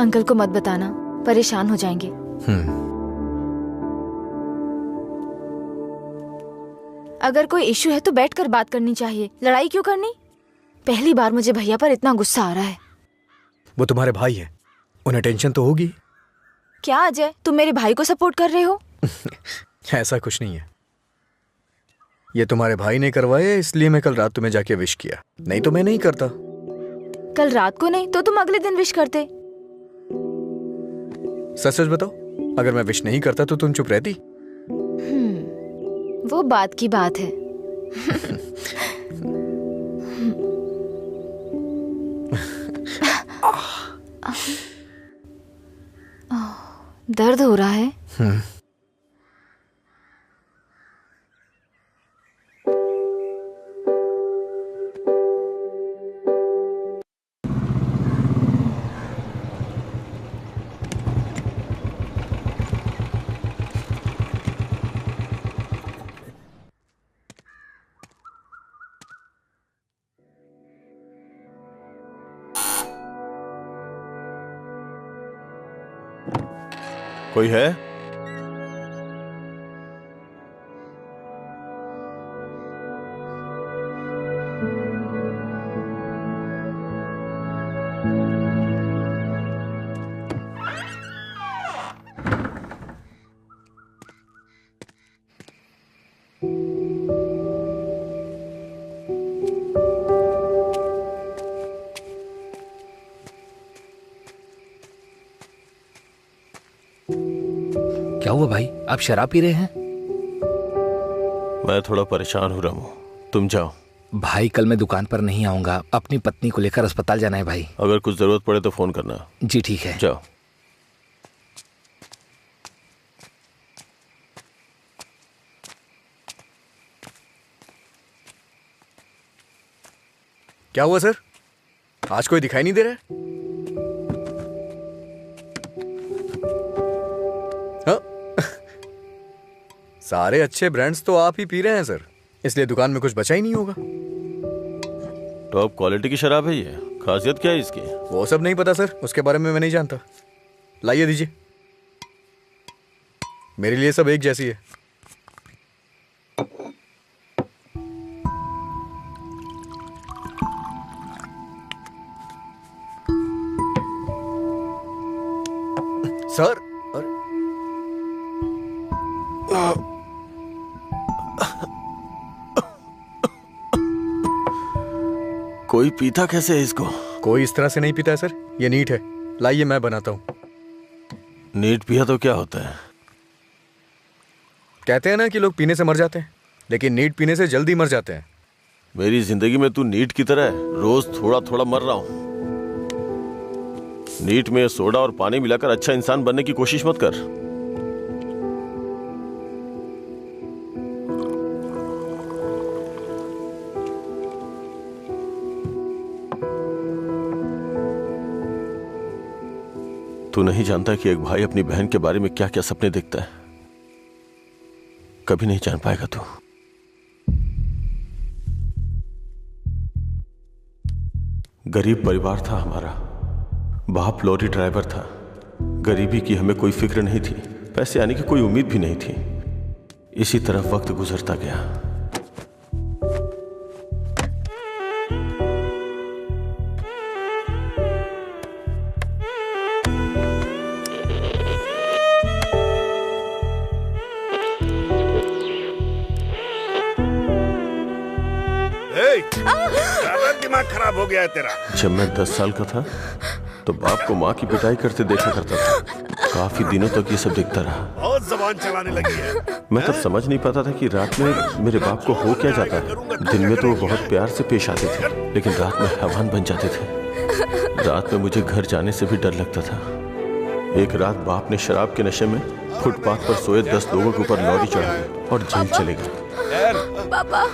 अंकल को मत बताना, परेशान हो जाएंगे। अगर कोई इशू है तो बैठकर बात करनी चाहिए, लड़ाई क्यों करनी? पहली बार मुझे भैया पर इतना गुस्सा आ रहा है। वो तुम्हारे भाई हैं, उन्हें टेंशन तो होगी। क्या अजय, तुम मेरे भाई को सपोर्ट कर रहे हो? ऐसा कुछ नहीं है, ये तुम्हारे भाई ने करवाया इसलिए मैं कल रात तुम्हें जाके विश किया, नहीं तो मैं नहीं करता। कल रात को नहीं तो तुम अगले दिन विश करते। सच सच बताओ, अगर मैं विश नहीं करता तो तुम चुप रहती? वो बात की बात है। दर्द हो रहा है? कोई है? क्या हुआ भाई, आप शराब पी रहे हैं? मैं थोड़ा परेशान हो रहा हूँ, तुम जाओ। भाई कल मैं दुकान पर नहीं आऊंगा, अपनी पत्नी को लेकर अस्पताल जाना है भाई। अगर कुछ जरूरत पड़े तो फोन करना। जी ठीक है, जाओ। क्या हुआ सर, आज कोई दिखाई नहीं दे रहा है? सारे अच्छे ब्रांड्स तो आप ही पी रहे हैं सर, इसलिए दुकान में कुछ बचा ही नहीं होगा। टॉप क्वालिटी की शराब है ये, खासियत क्या है इसकी? वो सब नहीं पता सर, उसके बारे में मैं नहीं जानता। लाइए दीजिए, मेरे लिए सब एक जैसी है। सर कोई पीता कैसे है इसको? कोई इस तरह से नहीं पीता है सर, ये नीट है। लाइए मैं बनाता हूँ। नीट पिया तो क्या होता है? कहते हैं ना कि लोग पीने से मर जाते हैं, लेकिन नीट पीने से जल्दी मर जाते हैं। मेरी जिंदगी में तू नीट की तरह है, रोज थोड़ा थोड़ा मर रहा हूं। नीट में सोडा और पानी मिलाकर अच्छा इंसान बनने की कोशिश मत कर। तू नहीं जानता कि एक भाई अपनी बहन के बारे में क्या क्या सपने देखता है। कभी नहीं जान पाएगा तू। गरीब परिवार था हमारा, बाप लॉरी ड्राइवर था। गरीबी की हमें कोई फिक्र नहीं थी, पैसे आने की कोई उम्मीद भी नहीं थी। इसी तरह वक्त गुजरता गया। दिमाग खराब हो गया है तेरा। जब मैं 10 साल का था तो बाप को माँ की पिटाई करते देखा करता था। काफी दिनों तक ये सब देखता रहा। बहुत जबान चलाने लगी है। मैं तब समझ नहीं पाता था कि रात में मेरे बाप को हो क्या जाता है। दिन में तो वो बहुत प्यार से पेश आते थे, लेकिन रात में हैवान बन जाते थे। रात में मुझे घर जाने से भी डर लगता था। एक रात बाप ने शराब के नशे में फुटपाथ पर सोए 10 लोगों के ऊपर लॉरी चढ़ा दी और जेल चले गए। पापा,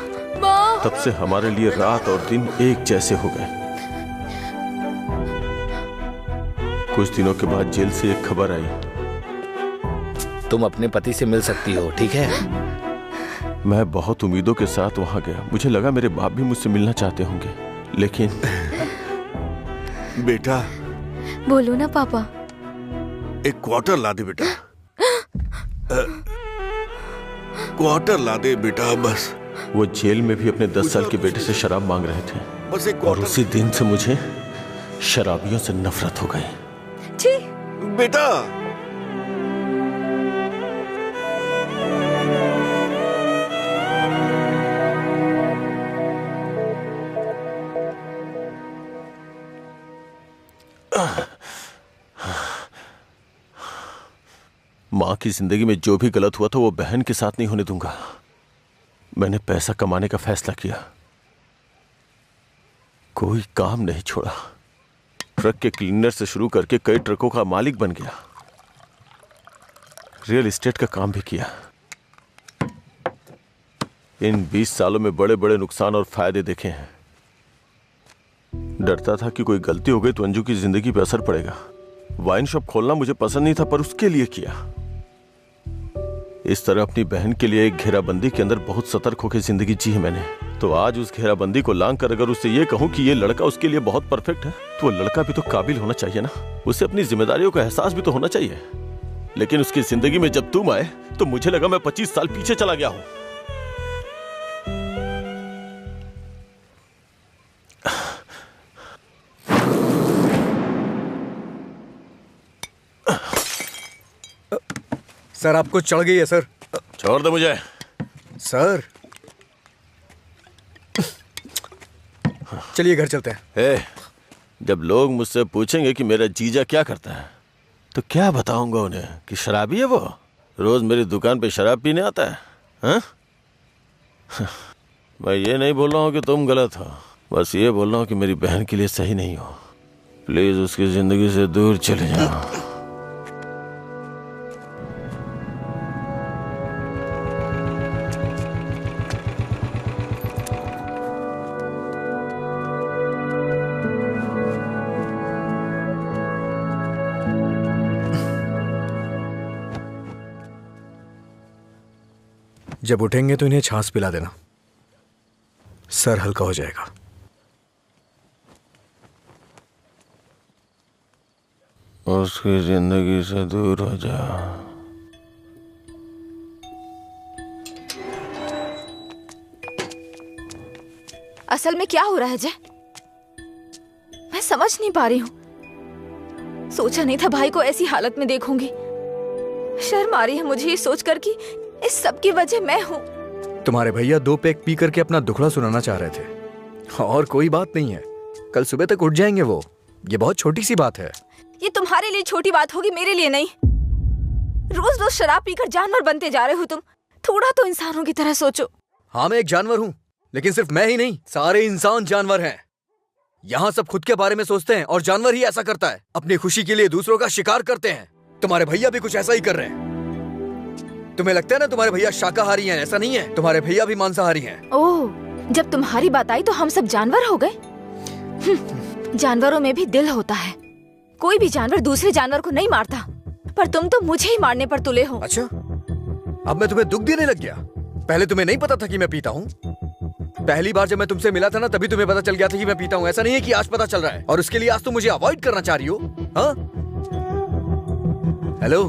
तब से हमारे लिए रात और दिन एक जैसे हो गए। कुछ दिनों के बाद जेल से एक खबर आई, तुम अपने पति से मिल सकती हो, ठीक है? मैं बहुत उम्मीदों के साथ वहां गया। मुझे लगा मेरे बाप भी मुझसे मिलना चाहते होंगे, लेकिन बेटा। बोलो ना पापा। एक क्वार्टर ला दे बेटा। क्वार्टर ला दे बेटा बस। वो जेल में भी अपने 10 साल के बेटे से शराब मांग रहे थे, बस एक और उसी दिन से मुझे शराबियों से नफरत हो गई। बेटा माँ की जिंदगी में जो भी गलत हुआ था वो बहन के साथ नहीं होने दूंगा। मैंने पैसा कमाने का फैसला किया, कोई काम नहीं छोड़ा। ट्रक के क्लीनर से शुरू करके कई ट्रकों का मालिक बन गया। रियल एस्टेट का काम भी किया। इन 20 सालों में बड़े बड़े नुकसान और फायदे देखे हैं। डरता था कि कोई गलती हो गई तो अंजू की जिंदगी पे असर पड़ेगा। वाइन शॉप खोलना मुझे पसंद नहीं था, पर उसके लिए किया। इस तरह अपनी बहन के लिए एक घेराबंदी के अंदर बहुत सतर्क होकर जिंदगी जी है मैंने। तो आज उस घेराबंदी को लांग कर अगर उससे ये कहूं कि ये लड़का उसके लिए बहुत परफेक्ट है, तो वो लड़का भी तो काबिल होना चाहिए ना। उसे अपनी जिम्मेदारियों का एहसास भी तो होना चाहिए। लेकिन उसकी जिंदगी में जब तुम आए तो मुझे लगा मैं 25 साल पीछे चला गया हूं। सर आपको चढ़ गई है सर। छोड़ दे मुझे। सर चलिए घर चलते हैं। जब लोग मुझसे पूछेंगे कि मेरा जीजा क्या करता है तो क्या बताऊंगा उन्हें कि शराबी है वो, रोज मेरी दुकान पे शराब पीने आता है। हाँ? मैं ये नहीं बोल रहा हूँ कि तुम गलत हो, बस ये बोल रहा हूँ कि मेरी बहन के लिए सही नहीं हो। प्लीज उसकी जिंदगी से दूर चले जाओ। जब उठेंगे तो इन्हें छाछ पिला देना, सर हल्का हो जाएगा। उसकी जिंदगी से दूर हो जा। असल में क्या हो रहा है जय? मैं समझ नहीं पा रही हूँ। सोचा नहीं था भाई को ऐसी हालत में देखूंगी। शर्म आ रही है मुझे ये सोचकर कि इस सब की वजह मैं हूँ। तुम्हारे भैया 2 पैक पी करके अपना दुखड़ा सुनाना चाह रहे थे, और कोई बात नहीं है, कल सुबह तक उठ जाएंगे वो। ये बहुत छोटी सी बात है। ये तुम्हारे लिए छोटी बात होगी, मेरे लिए नहीं। रोज रोज शराब पीकर जानवर बनते जा रहे हो तुम। थोड़ा तो इंसानों की तरह सोचो। हाँ मैं एक जानवर हूँ, लेकिन सिर्फ मैं ही नहीं, सारे इंसान जानवर हैं। यहाँ सब खुद के बारे में सोचते हैं और जानवर ही ऐसा करता है, अपनी खुशी के लिए दूसरों का शिकार करते हैं। तुम्हारे भैया भी कुछ ऐसा ही कर रहे हैं। तुम्हें लगता है ना तुम्हारे भैया शाकाहारी हैं, ऐसा नहीं है, तुम्हारे भैया भी मांसाहारी हैं। ओह, जब तुम्हारी बात आई तो हम सब जानवर हो गए। जानवरों में भी दिल होता है। कोई भी जानवर दूसरे जानवर को नहीं मारता, पर तुम तो मुझे ही मारने पर तुले हो। अच्छा, अब मैं तुम्हें दुख देने लग गया? पहले तुम्हें नहीं पता था कि मैं पीता हूँ? पहली बार जब मैं तुमसे मिला था ना, तभी तुम्हें पता चल गया था कि मैं पीता हूँ। ऐसा नहीं है कि आज पता चल रहा है और उसके लिए आज तुम मुझे अवॉइड करना चाह रही हो? हाँ? हेलो,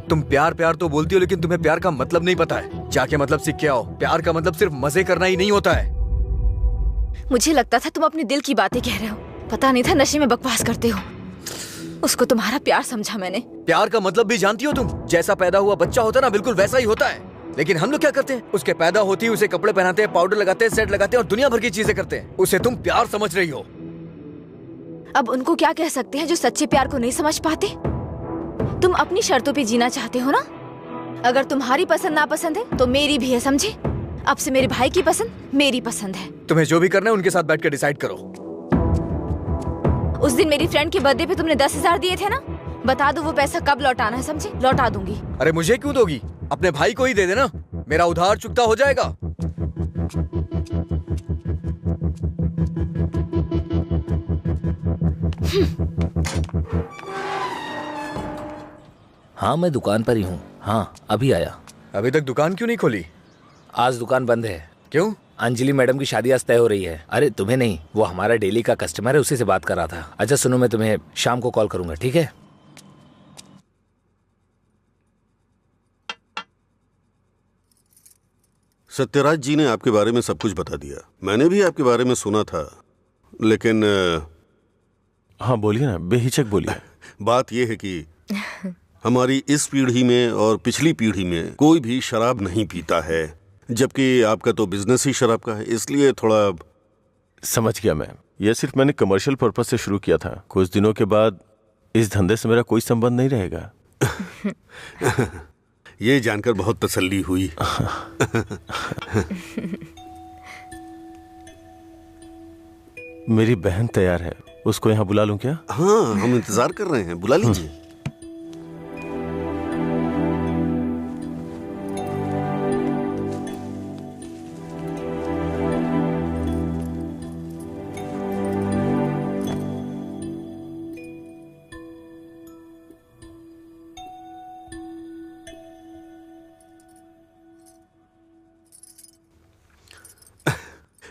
तुम प्यार प्यार तो बोलती हो, लेकिन तुम्हें प्यार का मतलब नहीं पता है। जाके मतलब सीख के आओ। प्यार का मतलब सिर्फ मजे करना ही नहीं होता है। मुझे लगता था तुम अपने दिल की बातें कह रहे हो, पता नहीं था नशे में बकवास करते हो। उसको तुम्हारा प्यार समझा मैंने। प्यार का मतलब भी जानती हो तुम? जैसा पैदा हुआ बच्चा होता है ना, बिल्कुल वैसा ही होता है। लेकिन हम लोग क्या करते हैं? उसके पैदा होती है उसे कपड़े पहनाते हैं, पाउडर लगाते हैं, सेट लगाते हैं और दुनिया भर की चीजें करते हैं। उसे तुम प्यार समझ रही हो। अब उनको क्या कह सकते हैं जो सच्चे प्यार को नहीं समझ पाते? तुम अपनी शर्तों पे जीना चाहते हो ना? अगर तुम्हारी पसंद नापसंद है तो मेरी भी है, समझे? अब से मेरे भाई की पसंद मेरी पसंद है। तुम्हें जो भी करना है उनके साथ बैठ कर डिसाइड करो। उस दिन मेरी फ्रेंड के बर्थडे पे तुमने 10,000 दिए थे ना, बता दो वो पैसा कब लौटाना है, समझे? लौटा दूंगी। अरे मुझे क्यों दोगी? अपने भाई को ही दे देना, मेरा उधार चुकता हो जाएगा। हाँ मैं दुकान पर ही हूँ। हाँ अभी आया। अभी तक दुकान क्यों नहीं खोली? आज दुकान बंद है। क्यों? अंजलि मैडम की शादी आज तय हो रही है। अरे तुम्हें नहीं, वो हमारा डेली का कस्टमर है, उसी से बात कर रहा था। अच्छा सुनो, मैं तुम्हें शाम को कॉल करूंगा, ठीक है? सत्यराज जी ने आपके बारे में सब कुछ बता दिया। मैंने भी आपके बारे में सुना था, लेकिन हाँ बोलिए ना, बेहिचक बोलिए। बात यह है कि हमारी इस पीढ़ी में और पिछली पीढ़ी में कोई भी शराब नहीं पीता है, जबकि आपका तो बिजनेस ही शराब का है, इसलिए थोड़ा। समझ गया मैं। यह सिर्फ मैंने कमर्शियल पर्पस से शुरू किया था। कुछ दिनों के बाद इस धंधे से मेरा कोई संबंध नहीं रहेगा। ये जानकर बहुत तसल्ली हुई। मेरी बहन तैयार है, उसको यहाँ बुला लूं क्या? हाँ हम इंतजार कर रहे हैं, बुला लीजिए।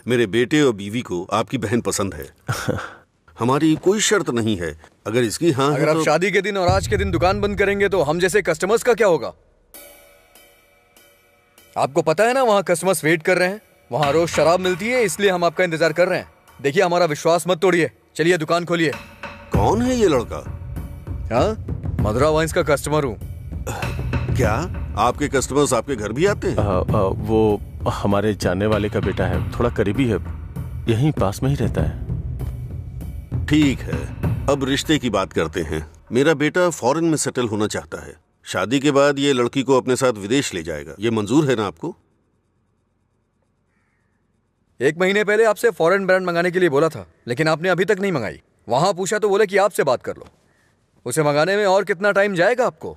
मेरे बेटे और बीवी को आपकी बहन पसंद है। हमारी कोई शर्त नहीं है। अगर इसकी हाँ अगर आप तो... शादी के दिन और आज के दिन दुकान बंद करेंगे तो हम जैसे कस्टमर्स का क्या होगा? आपको पता है ना, वहाँ कस्टमर्स वेट कर रहे हैं। वहाँ रोज शराब मिलती है, इसलिए हम आपका इंतजार कर रहे हैं। देखिए हमारा विश्वास मत तोड़िए, चलिए दुकान खोलिए। कौन है ये लड़का? हाँ, मधुरा वाइन्स का कस्टमर हूँ। क्या आपके कस्टमर्स आपके घर भी आते हैं? वो हमारे जानने वाले का बेटा है, थोड़ा करीबी है, यहीं पास में ही रहता है। ठीक है, अब रिश्ते की बात करते हैं। मेरा बेटा फॉरेन में सेटल होना चाहता है। शादी के बाद ये लड़की को अपने साथ विदेश ले जाएगा। ये मंजूर है ना आपको? 1 महीने पहले आपसे फॉरेन ब्रांड मंगाने के लिए बोला था, लेकिन आपने अभी तक नहीं मंगाई। वहां पूछा तो बोले कि आपसे बात कर लो। उसे मंगाने में और कितना टाइम जाएगा आपको?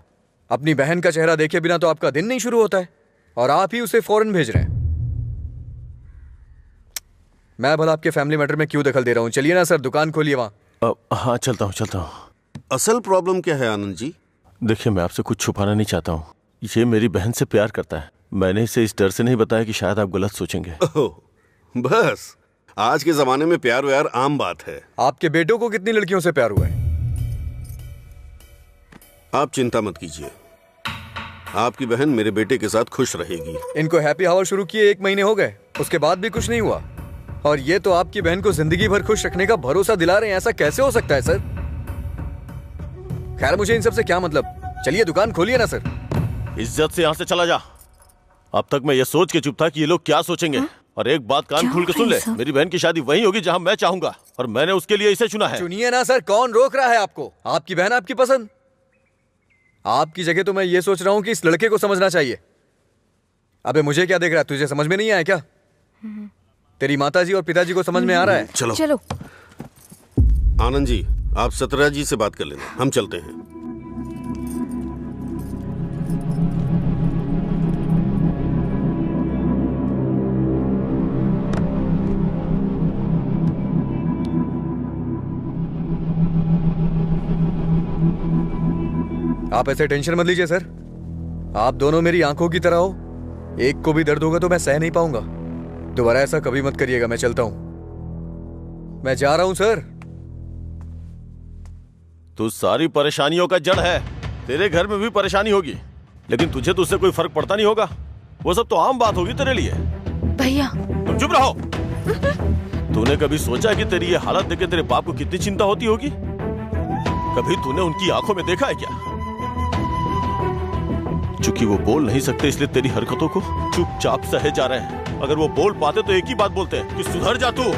अपनी बहन का चेहरा देखे बिना तो आपका दिन नहीं शुरू होता है, और आप ही उसे फॉरेन भेज रहे हैं। मैं भला आपके फैमिली मैटर में क्यों दखल दे रहा हूँ? चलिए ना सर, दुकान खोलिए वहां। हाँ चलता हूँ। असल प्रॉब्लम क्या है आनंद जी? देखिए, मैं आपसे कुछ छुपाना नहीं चाहता हूँ। ये मेरी बहन से प्यार करता है। मैंने इसे इस डर से नहीं बताया कि शायद आप गलत सोचेंगे। बस, आज के जमाने में प्यार व्यार आम बात है। आपके बेटों को कितनी लड़कियों से प्यार हुआ है? आप चिंता मत कीजिए, आपकी बहन मेरे बेटे के साथ खुश रहेगी। इनको हैप्पी आवर शुरू किए 1 महीने हो गए, उसके बाद भी कुछ नहीं हुआ, और ये तो आपकी बहन को जिंदगी भर खुश रखने का भरोसा दिला रहे हैं। ऐसा कैसे हो सकता है सर? खैर, मुझे इन सब से क्या मतलब। चलिए दुकान खोलिए ना सर। इज्जत से यहाँ से चला जा। अब तक मैं ये सोच के चुप था कि ये लोग क्या सोचेंगे। और एक बात कान खोल के सुन ले, मेरी बहन की शादी वहीं होगी जहाँ मैं चाहूंगा, और मैंने उसके लिए इसे चुना है। चुनिए ना सर, कौन रोक रहा है आपको? आपकी बहन आपकी पसंद। आपकी जगह तो मैं ये सोच रहा हूँ कि इस लड़के को समझना चाहिए। अबे मुझे क्या देख रहा है? तुझे समझ में नहीं आया क्या? तेरी माताजी और पिताजी को समझ में आ रहा है? चलो। आनंद जी, आप सत्यराज जी से बात कर लेना, हम चलते हैं। आप ऐसे टेंशन मत लीजिए सर, आप दोनों मेरी आंखों की तरह हो, एक को भी दर्द होगा तो मैं सह नहीं पाऊंगा। दोबारा ऐसा कभी मत करिएगा। मैं चलता हूं, मैं जा रहा हूं सर। तू सारी परेशानियों का जड़ है। तेरे घर में भी परेशानी होगी, लेकिन तुझे तो उससे कोई फर्क पड़ता नहीं होगा। वो सब तो आम बात होगी तेरे लिए। भैया तुम चुप रहो। तूने कभी सोचा कि तेरी ये हालत देख के तेरे बाप को कितनी चिंता होती होगी? कभी तूने उनकी आंखों में देखा है क्या? चूंकि वो बोल नहीं सकते, इसलिए तेरी हरकतों को चुपचाप सहे जा रहे हैं। अगर वो बोल पाते तो एक ही बात बोलते हैं कि सुधर जा तू।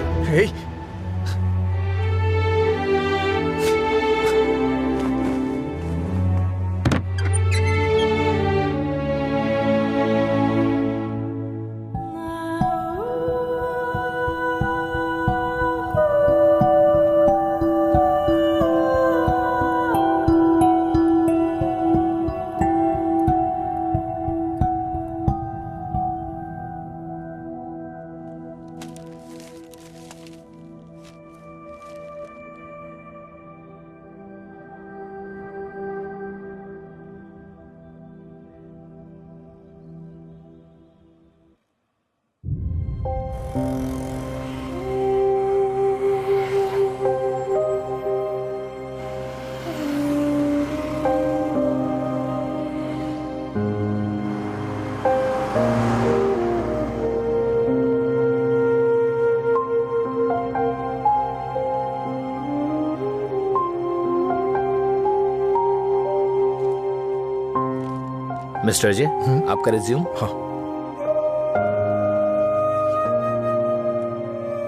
मिस्टर अजय, आपका रिज्यूम। हाँ।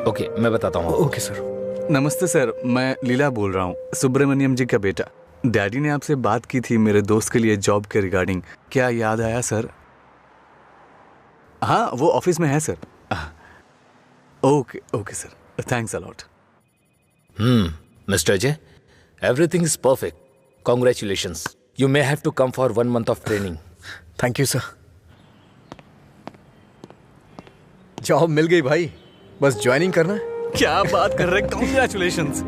ओके, मैं बताता हूँ। Okay sir. नमस्ते सर, मैं लीला बोल रहा हूँ, सुब्रमण्यम जी का बेटा। डैडी ने आपसे बात की थी मेरे दोस्त के लिए जॉब के रिगार्डिंग। क्या याद आया सर? हाँ, वो ऑफिस में है sir. Okay okay sir, thanks a lot. Mister Ajay, everything is perfect. Congratulations. You may have to come for 1 month of training. Thank you sir. Job मिल गई भाई, बस ज्वाइनिंग करना है। क्या बात कर रहे हैं, कॉन्ग्रेचुलेशंस।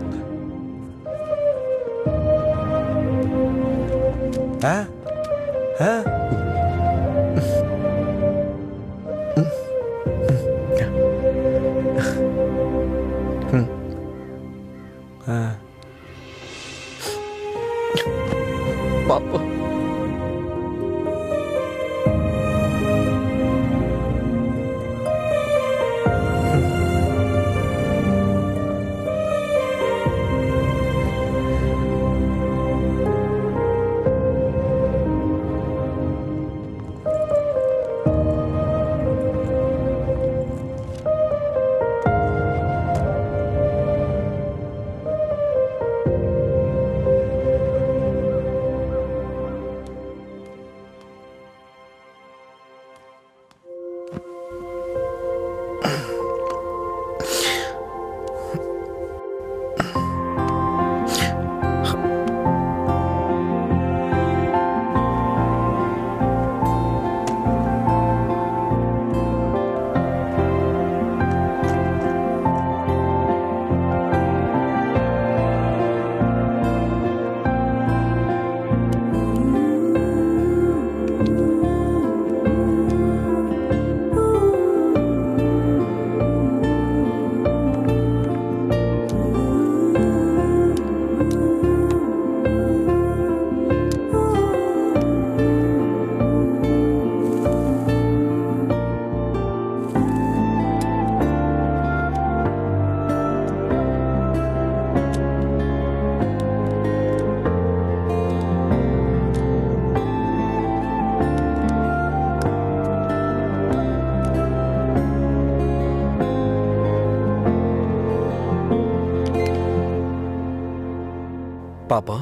पापा, पापा।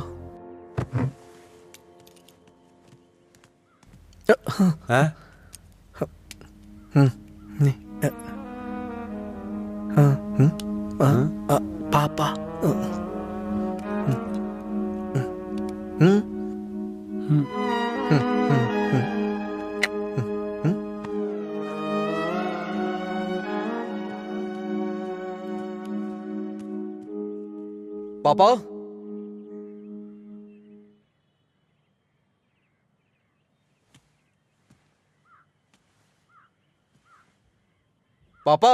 हाँ? पापा। पापा, पापा।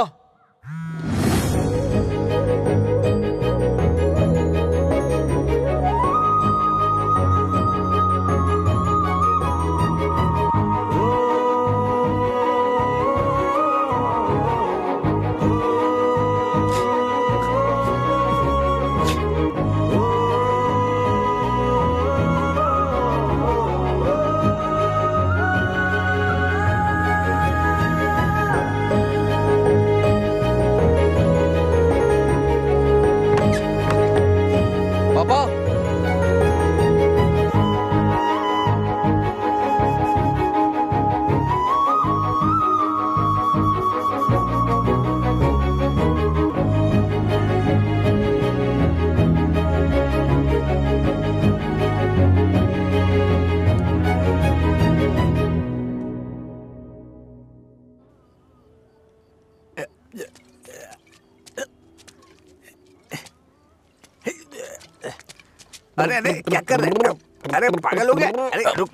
अरे अरे क्या कर रहे हो? अरे पागल हो गया? अरे रुक,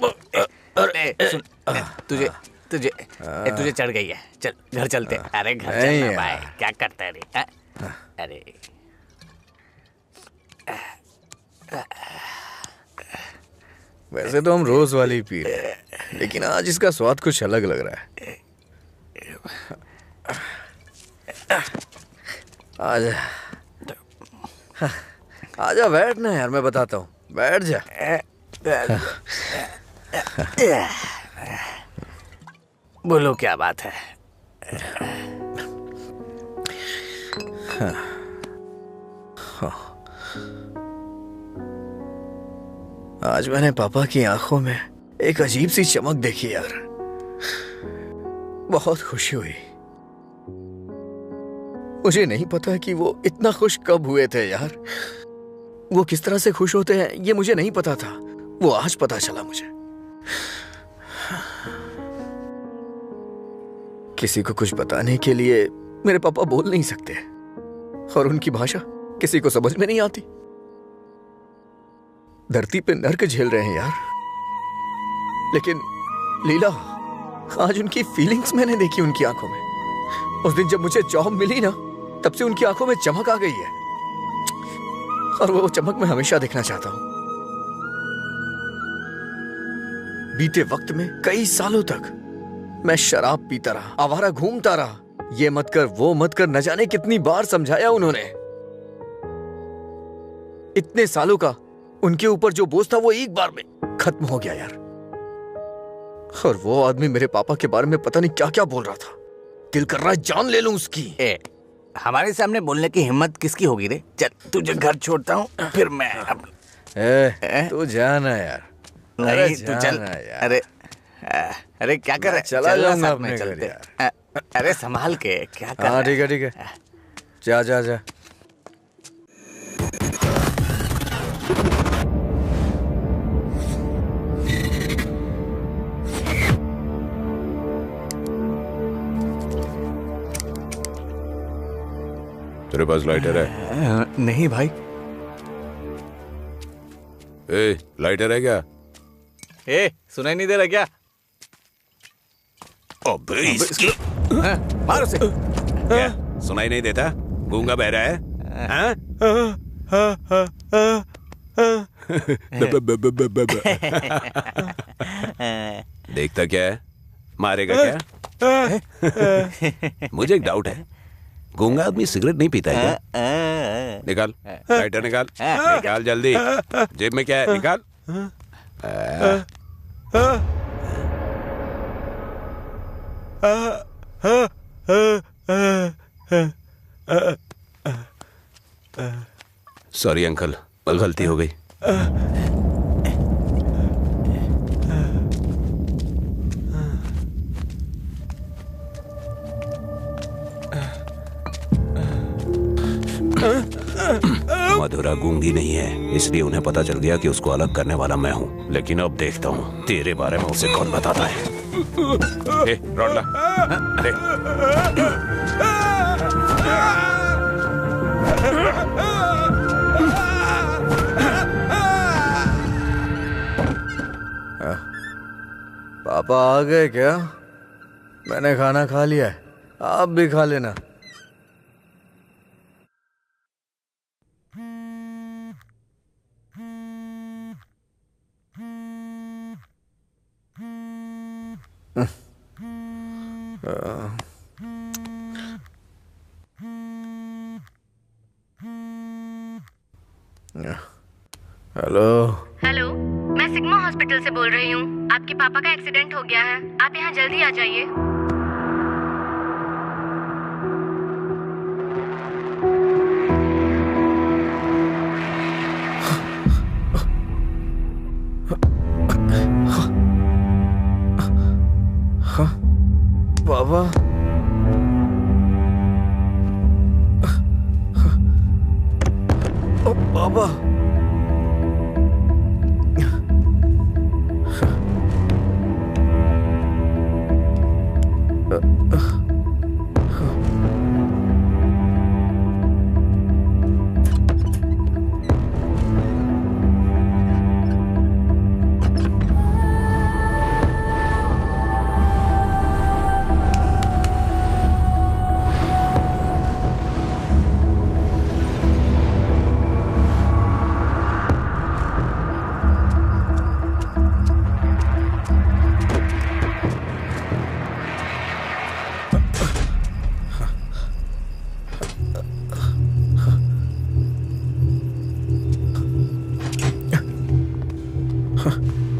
सुन, तुझे चढ़ गई है। चल घर चलते। अरे घर चलना भाई, क्या करता है रे? अरे वैसे तो हम रोज वाली पी रहे हैं, लेकिन आज इसका स्वाद कुछ अलग लग रहा है। आजा आजा, बैठ ना यार, मैं बताता हूँ, बैठ जा। बोलो क्या बात है? आज मैंने पापा की आंखों में एक अजीब सी चमक देखी यार, बहुत खुशी हुई। मुझे नहीं पता कि वो इतना खुश कब हुए थे यार। वो किस तरह से खुश होते हैं ये मुझे नहीं पता था, वो आज पता चला मुझे। किसी को कुछ बताने के लिए मेरे पापा बोल नहीं सकते, और उनकी भाषा किसी को समझ में नहीं आती। धरती पे नर्क झेल रहे हैं यार, लेकिन लीला, आज उनकी फीलिंग्स मैंने देखी उनकी आंखों में। उस दिन जब मुझे जॉब मिली ना, तब से उनकी आंखों में चमक आ गई है, और वो चमक मैं हमेशा देखना चाहता हूं। बीते वक्त में कई सालों तक मैं शराब पीता रहा, आवारा घूमता रहा, ये मत कर वो मत कर, न जाने कितनी बार समझाया उन्होंने। इतने सालों का उनके ऊपर जो बोझ था वो एक बार में खत्म हो गया यार। और वो आदमी मेरे पापा के बारे में पता नहीं क्या क्या बोल रहा था। दिल कर रहा है जान ले लूं उसकी। हमारे सामने बोलने की हिम्मत किसकी होगी रे? चल तुझे घर छोड़ता हूँ, फिर मैं तू जाना यार। नहीं तू चल यार। अरे क्या कर रहा है? चला जाऊंगा अपने घर यार। अरे संभाल के, क्या कर? हाँ ठीक है, जा जा जा। तेरे पास लाइटर है? नहीं भाई। लाइटर है क्या? सुनाई नहीं दे रहा क्या? अबे इसकी मारो से। क्या सुनाई नहीं देता? गूंगा बहरा है? देखता क्या है? मारेगा क्या? मुझे एक डाउट है, गूंगा आदमी सिगरेट नहीं पीता है क्या? निकाल लाइटर, निकाल निकाल जल्दी। जेब में क्या है? निकाल। सॉरी अंकल, गलती हो गई। मधुरा गूंगी नहीं है, इसलिए उन्हें पता चल गया कि उसको अलग करने वाला मैं हूँ। लेकिन अब देखता हूँ तेरे बारे में उसे कौन बताता है। रॉड ला, दे। पापा आ गए क्या? मैंने खाना खा लिया है। आप भी खा लेना। हेलो। हेलो, मैं सिग्मा हॉस्पिटल से बोल रही हूँ। आपके पापा का एक्सीडेंट हो गया है, आप यहाँ जल्दी आ जाइए। बाबा, बाबा,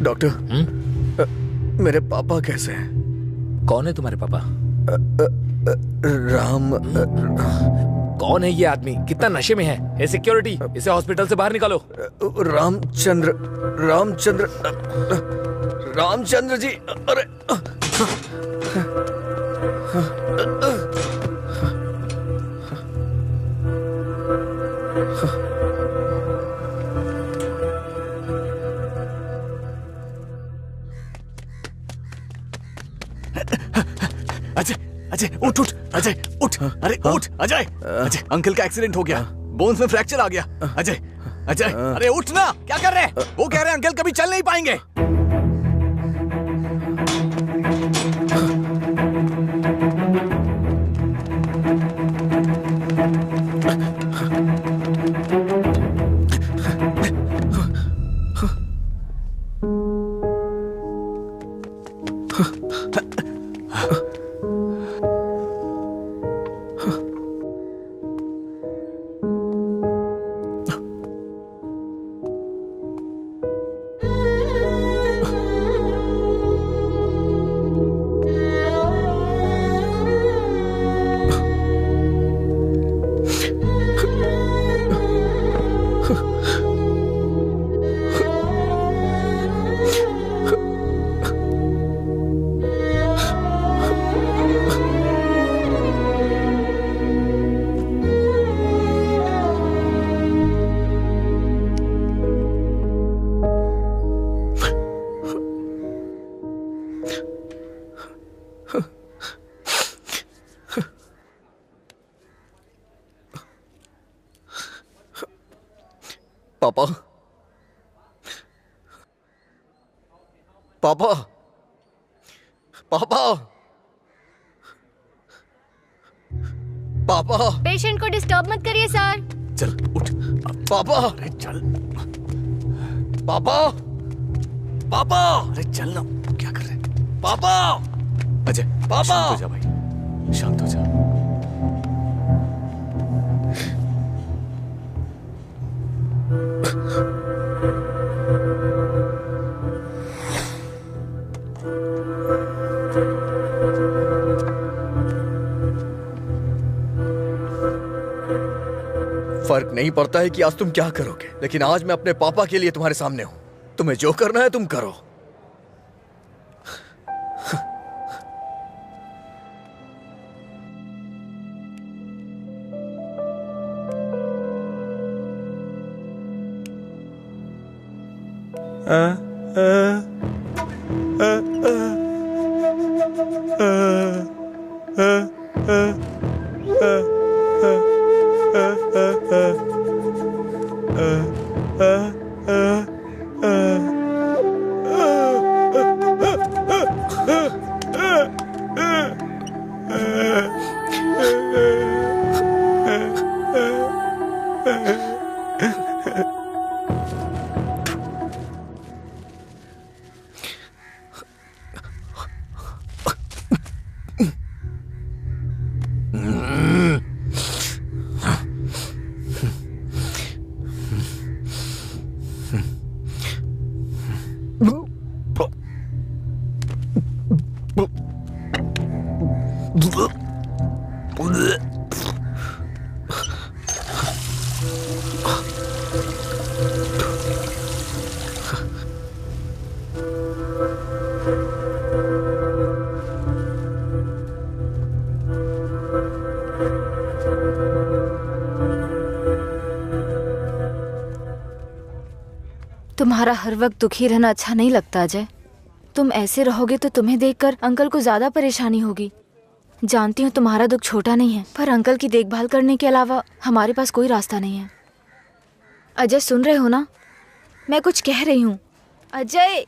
डॉक्टर, मेरे पापा कैसे हैं? कौन है तुम्हारे पापा? राम। कौन है ये आदमी? कितना नशे में है? ए सिक्योरिटी, इसे हॉस्पिटल से बाहर निकालो। रामचंद्र, रामचंद्र, रामचंद्र जी। अरे अजय, अजय उठ उठ, अजय उठ, अरे उठ अजय। अजय, अंकल का एक्सीडेंट हो गया, बोन्स में फ्रैक्चर आ गया। अजय, अजय, अरे उठ ना, क्या कर रहे हैं? वो कह रहे हैं अंकल कभी चल नहीं पाएंगे। पापा, पापा, पापा, पापा। पेशेंट को डिस्टर्ब मत करिए सर। चल उठ। पापा, अरे चल। पापा, पापा, अरे चल ना, क्या कर रहे हैं? पापा। अजय, पापा। शांत हो जा भाई, शांत हो जा। फर्क नहीं पड़ता है कि आज तुम क्या करोगे, लेकिन आज मैं अपने पापा के लिए तुम्हारे सामने हूं। तुम्हें जो करना है तुम करो। तुम्हारा हर वक्त दुखी रहना अच्छा नहीं लगता अजय। तुम ऐसे रहोगे तो तुम्हें देखकर अंकल को ज्यादा परेशानी होगी। जानती हूँ तुम्हारा दुख छोटा नहीं है, पर अंकल की देखभाल करने के अलावा हमारे पास कोई रास्ता नहीं है। अजय सुन रहे हो ना? मैं कुछ कह रही हूँ। अजय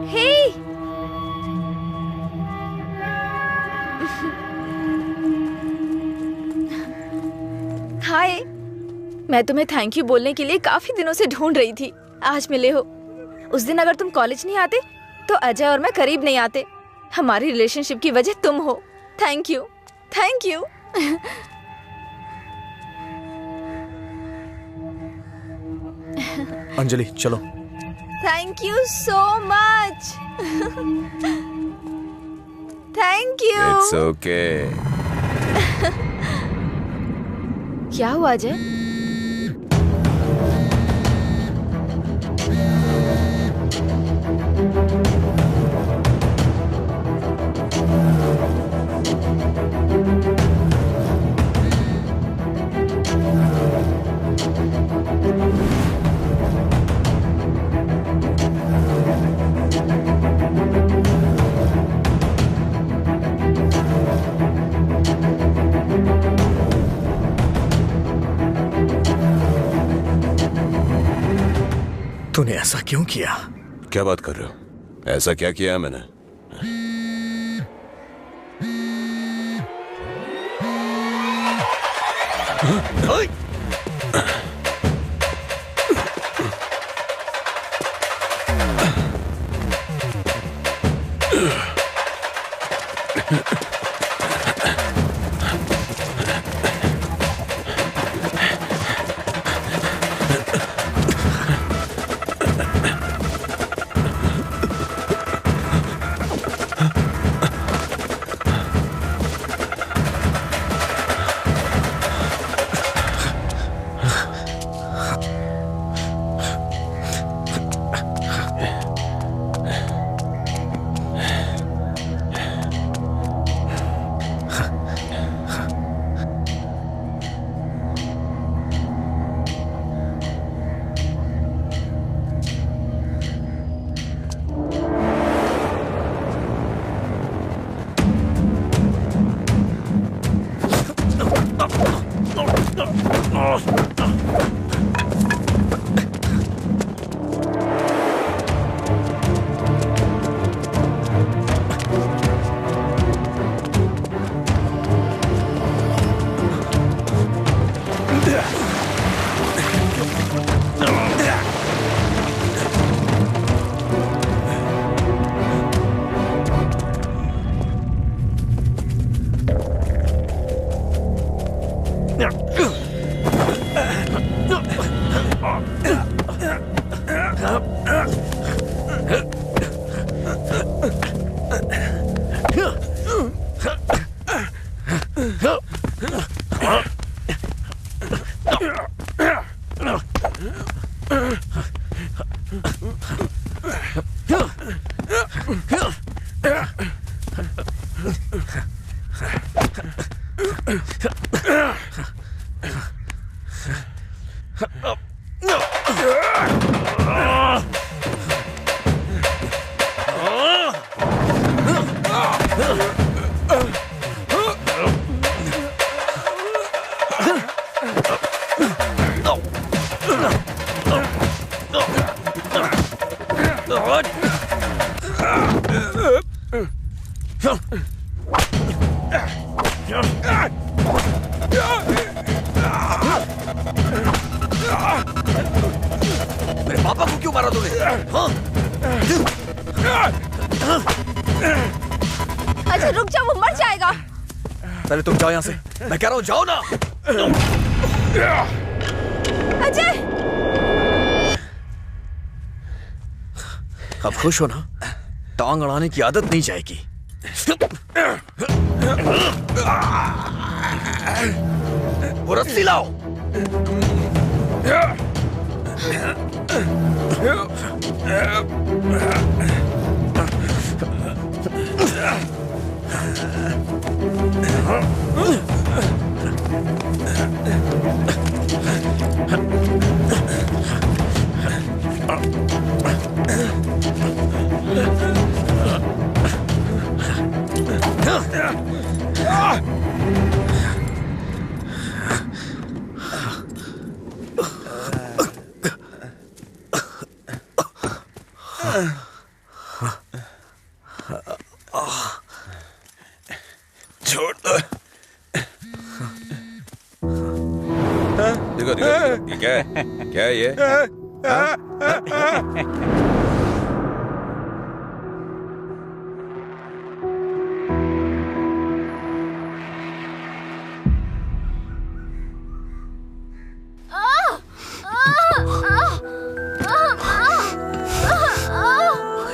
हे हाय, मैं तुम्हें थैंक यू बोलने के लिए काफी दिनों से ढूंढ रही थी। आज मिले हो। उस दिन अगर तुम कॉलेज नहीं आते तो अजय और मैं करीब नहीं आते। हमारी रिलेशनशिप की वजह तुम हो। Thank you, thank you. Anjali चलो। Thank you so much. Thank you. It's okay. क्या हुआ अजय? तूने ऐसा क्यों किया? क्या बात कर रहे हो? ऐसा क्या किया है मैंने? मेरे पापा को क्यों मारा तूने? अच्छा रुक जाओ, वो मर जाएगा। पहले तुम जाओ यहाँ से। मैं कह रहा हूँ जाओ ना। अजय, अब खुश हो ना? टांग अड़ाने की आदत नहीं जाएगी। वो रस्सी लाओ। छोड़ दो। देखो देखो ये क्या है? क्या है ये?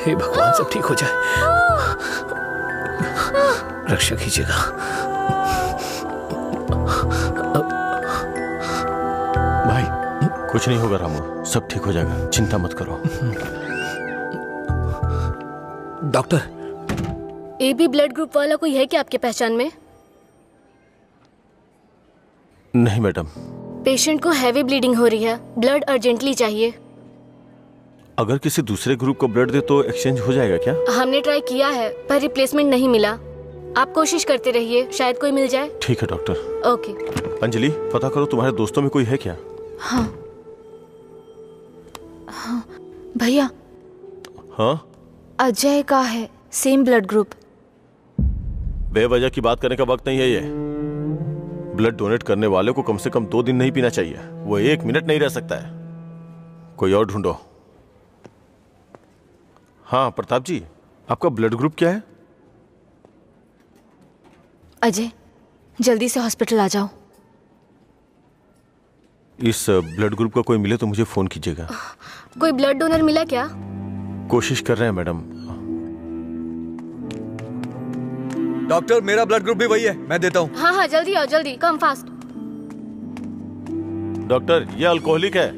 हे भगवान, सब ठीक हो जाए। रक्षा कीजिएगा। भाई कुछ नहीं होगा रामू, सब ठीक हो जाएगा, चिंता मत करो। डॉक्टर, एबी ब्लड ग्रुप वाला कोई है क्या आपके पहचान में? नहीं मैडम। पेशेंट को हैवी ब्लीडिंग हो रही है, ब्लड अर्जेंटली चाहिए। अगर किसी दूसरे ग्रुप को ब्लड दे तो एक्सचेंज हो जाएगा क्या? हमने ट्राई किया है पर रिप्लेसमेंट नहीं मिला। आप कोशिश करते रहिए, शायद कोई मिल जाए। ठीक है डॉक्टर। ओके। अंजलि, पता करो तुम्हारे दोस्तों में कोई है क्या? हाँ हाँ भैया। हाँ अजय का है, सेम ब्लड ग्रुप। बेवजह की बात करने का वक्त नहीं है ये। ब्लड डोनेट करने वाले को कम से कम 2 दिन नहीं पीना चाहिए, वो 1 मिनट नहीं रह सकता है। कोई और ढूंढो। हाँ प्रताप जी, आपका ब्लड ग्रुप क्या है? अजय, जल्दी से हॉस्पिटल आ जाओ। इस ब्लड ग्रुप का कोई मिले तो मुझे फोन कीजिएगा। कोई ब्लड डोनर मिला क्या? कोशिश कर रहे हैं मैडम। डॉक्टर, मेरा ब्लड ग्रुप भी वही है, मैं देता हूँ। हाँ हाँ जल्दी आओ, जल्दी, कम फास्ट। डॉक्टर, ये अल्कोहलिक है,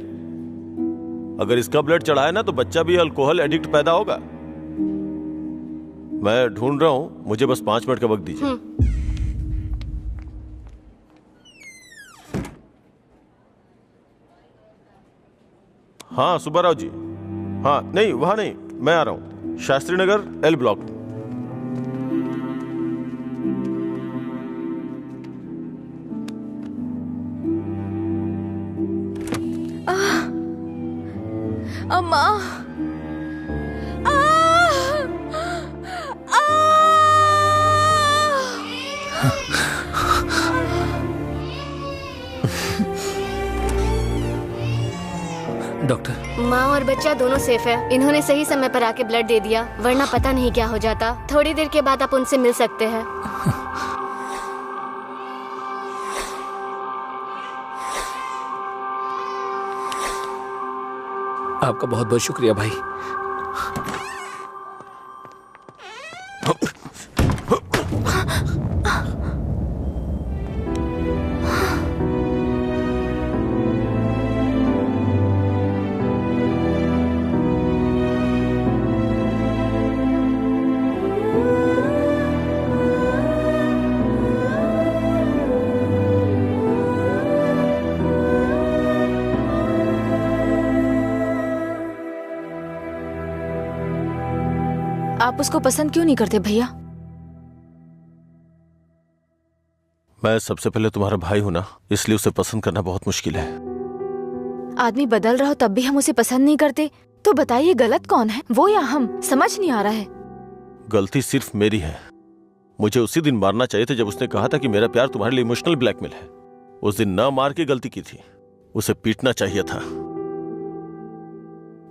अगर इसका ब्लड चढ़ा है ना तो बच्चा भी अल्कोहल एडिक्ट पैदा होगा। मैं ढूंढ रहा हूँ, मुझे बस 5 मिनट का वक्त दीजिए। हाँ सुब्बाराव जी। हाँ नहीं, वहां नहीं, मैं आ रहा हूँ, शास्त्री नगर L ब्लॉक। अम्मा। डॉक्टर, माँ और बच्चा दोनों सेफ है। इन्होंने सही समय पर आके ब्लड दे दिया, वरना पता नहीं क्या हो जाता। थोड़ी देर के बाद आप उनसे मिल सकते हैं। आपका बहुत बहुत शुक्रिया भाई। आप उसको पसंद क्यों नहीं करते भैया? मैं सबसे पहले तुम्हारा भाई हूं ना, इसलिए उसे पसंद करना बहुत मुश्किल है। आदमी बदल रहा हो तब भी हम उसे पसंद नहीं करते, तो बताइए गलत कौन है, वो या हम? समझ नहीं आ रहा है। गलती सिर्फ मेरी है। मुझे उसी दिन मारना चाहिए था जब उसने कहा था कि मेरा प्यार तुम्हारे लिए इमोशनल ब्लैकमेल है। उस दिन न मार के गलती की थी, उसे पीटना चाहिए था।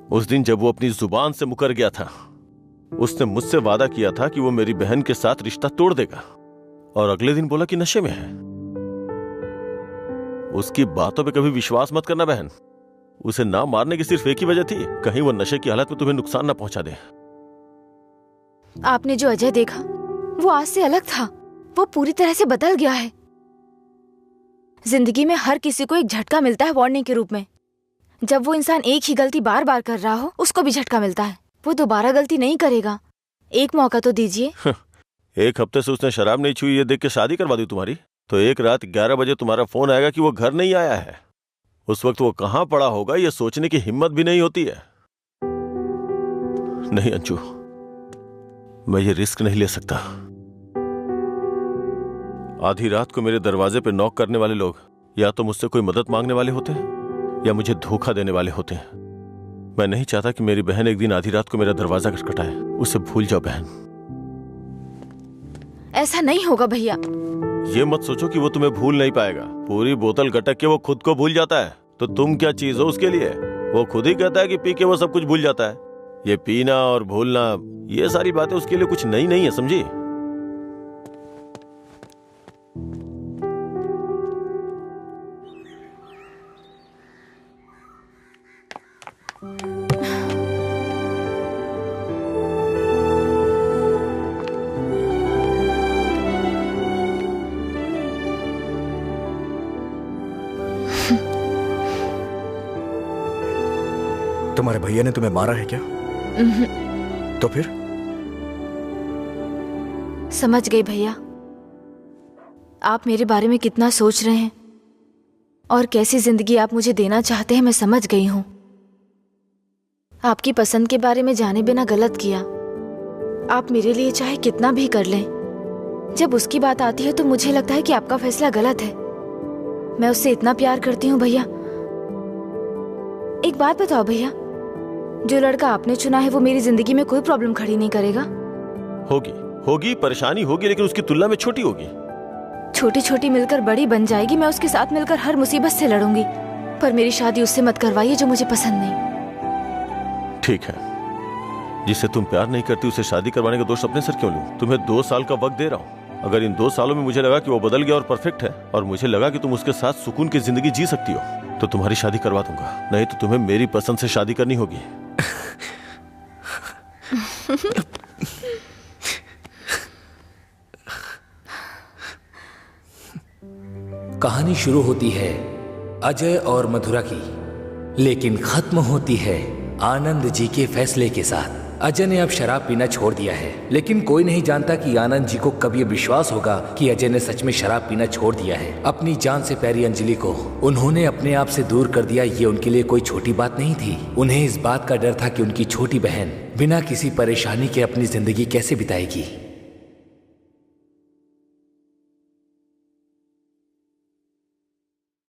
उस दिन जब वो अपनी जुबान से मुकर गया था, उसने मुझसे वादा किया था कि वो मेरी बहन के साथ रिश्ता तोड़ देगा, और अगले दिन बोला कि नशे में है। उसकी बातों पे कभी विश्वास मत करना बहन। उसे ना मारने की सिर्फ एक ही वजह थी, कहीं वो नशे की हालत में तुम्हें नुकसान ना पहुंचा दे। आपने जो अजय देखा वो आज से अलग था, वो पूरी तरह से बदल गया है। जिंदगी में हर किसी को एक झटका मिलता है वार्निंग के रूप में। जब वो इंसान एक ही गलती बार बार कर रहा हो, उसको भी झटका मिलता है। वो दोबारा गलती नहीं करेगा। एक मौका तो दीजिए। एक हफ्ते से उसने शराब नहीं छुई, ये देख के शादी करवा दी तुम्हारी। तो एक रात 11 बजे तुम्हारा फोन आएगा कि वो घर नहीं आया है। उस वक्त वो कहाँ पड़ा होगा ये सोचने की हिम्मत भी नहीं होती है। नहीं अंशु, मैं ये रिस्क नहीं ले सकता। आधी रात को मेरे दरवाजे पे नॉक करने वाले लोग या तो मुझसे कोई मदद मांगने वाले होते हैं या मुझे धोखा देने वाले होते हैं। मैं नहीं चाहता कि मेरी बहन एक दिन आधी रात को मेरा दरवाजा खटखटाए। उसे भूल जाओ बहन। ऐसा नहीं होगा भैया। ये मत सोचो कि वो तुम्हें भूल नहीं पाएगा। पूरी बोतल गटक के वो खुद को भूल जाता है, तो तुम क्या चीज हो उसके लिए? वो खुद ही कहता है कि पी के वो सब कुछ भूल जाता है। ये पीना और भूलना, ये सारी बातें उसके लिए कुछ नई नहीं है, समझी? तुम्हारे भैया ने तुम्हें मारा है क्या? तो फिर? समझ गई भैया, आप मेरे बारे में कितना सोच रहे हैं और कैसी जिंदगी आप मुझे देना चाहते हैं। मैं समझ गई हूं। आपकी पसंद के बारे में जाने बिना गलत किया। आप मेरे लिए चाहे कितना भी कर लें, जब उसकी बात आती है तो मुझे लगता है कि आपका फैसला गलत है। मैं उससे इतना प्यार करती हूँ भैया। एक बात बताओ भैया, जो लड़का आपने चुना है वो मेरी जिंदगी में कोई प्रॉब्लम खड़ी नहीं करेगा? होगी परेशानी होगी, लेकिन उसकी तुलना में छोटी होगी। छोटी छोटी मिलकर बड़ी बन जाएगी। मैं उसके साथ मिलकर हर मुसीबत से लड़ूंगी, पर मेरी शादी उससे मत करवाइए जो मुझे पसंद नहीं। ठीक है, जिससे तुम प्यार नहीं करती उसे शादी करवाने का दोष अपने सर क्यों लूं? तुम्हें 2 साल का वक्त दे रहा हूँ। अगर इन 2 सालों में मुझे लगा कि वो बदल गया और परफेक्ट है और मुझे लगा कि तुम उसके साथ सुकून की जिंदगी जी सकती हो, तो तुम्हारी शादी करवा दूंगा। नहीं तो तुम्हें मेरी पसंद से शादी करनी होगी। कहानी शुरू होती है अजय और मधुरा की, लेकिन खत्म होती है आनंद जी के फैसले के साथ। अजय ने अब शराब पीना छोड़ दिया है, लेकिन कोई नहीं जानता कि आनंद जी को कब ये विश्वास होगा कि अजय ने सच में शराब पीना छोड़ दिया है। अपनी जान से प्यारी अंजलि को उन्होंने अपने आप से दूर कर दिया। ये उनके लिए कोई छोटी बात नहीं थी। उन्हें इस बात का डर था कि उनकी छोटी बहन बिना किसी परेशानी के अपनी जिंदगी कैसे बिताएगी।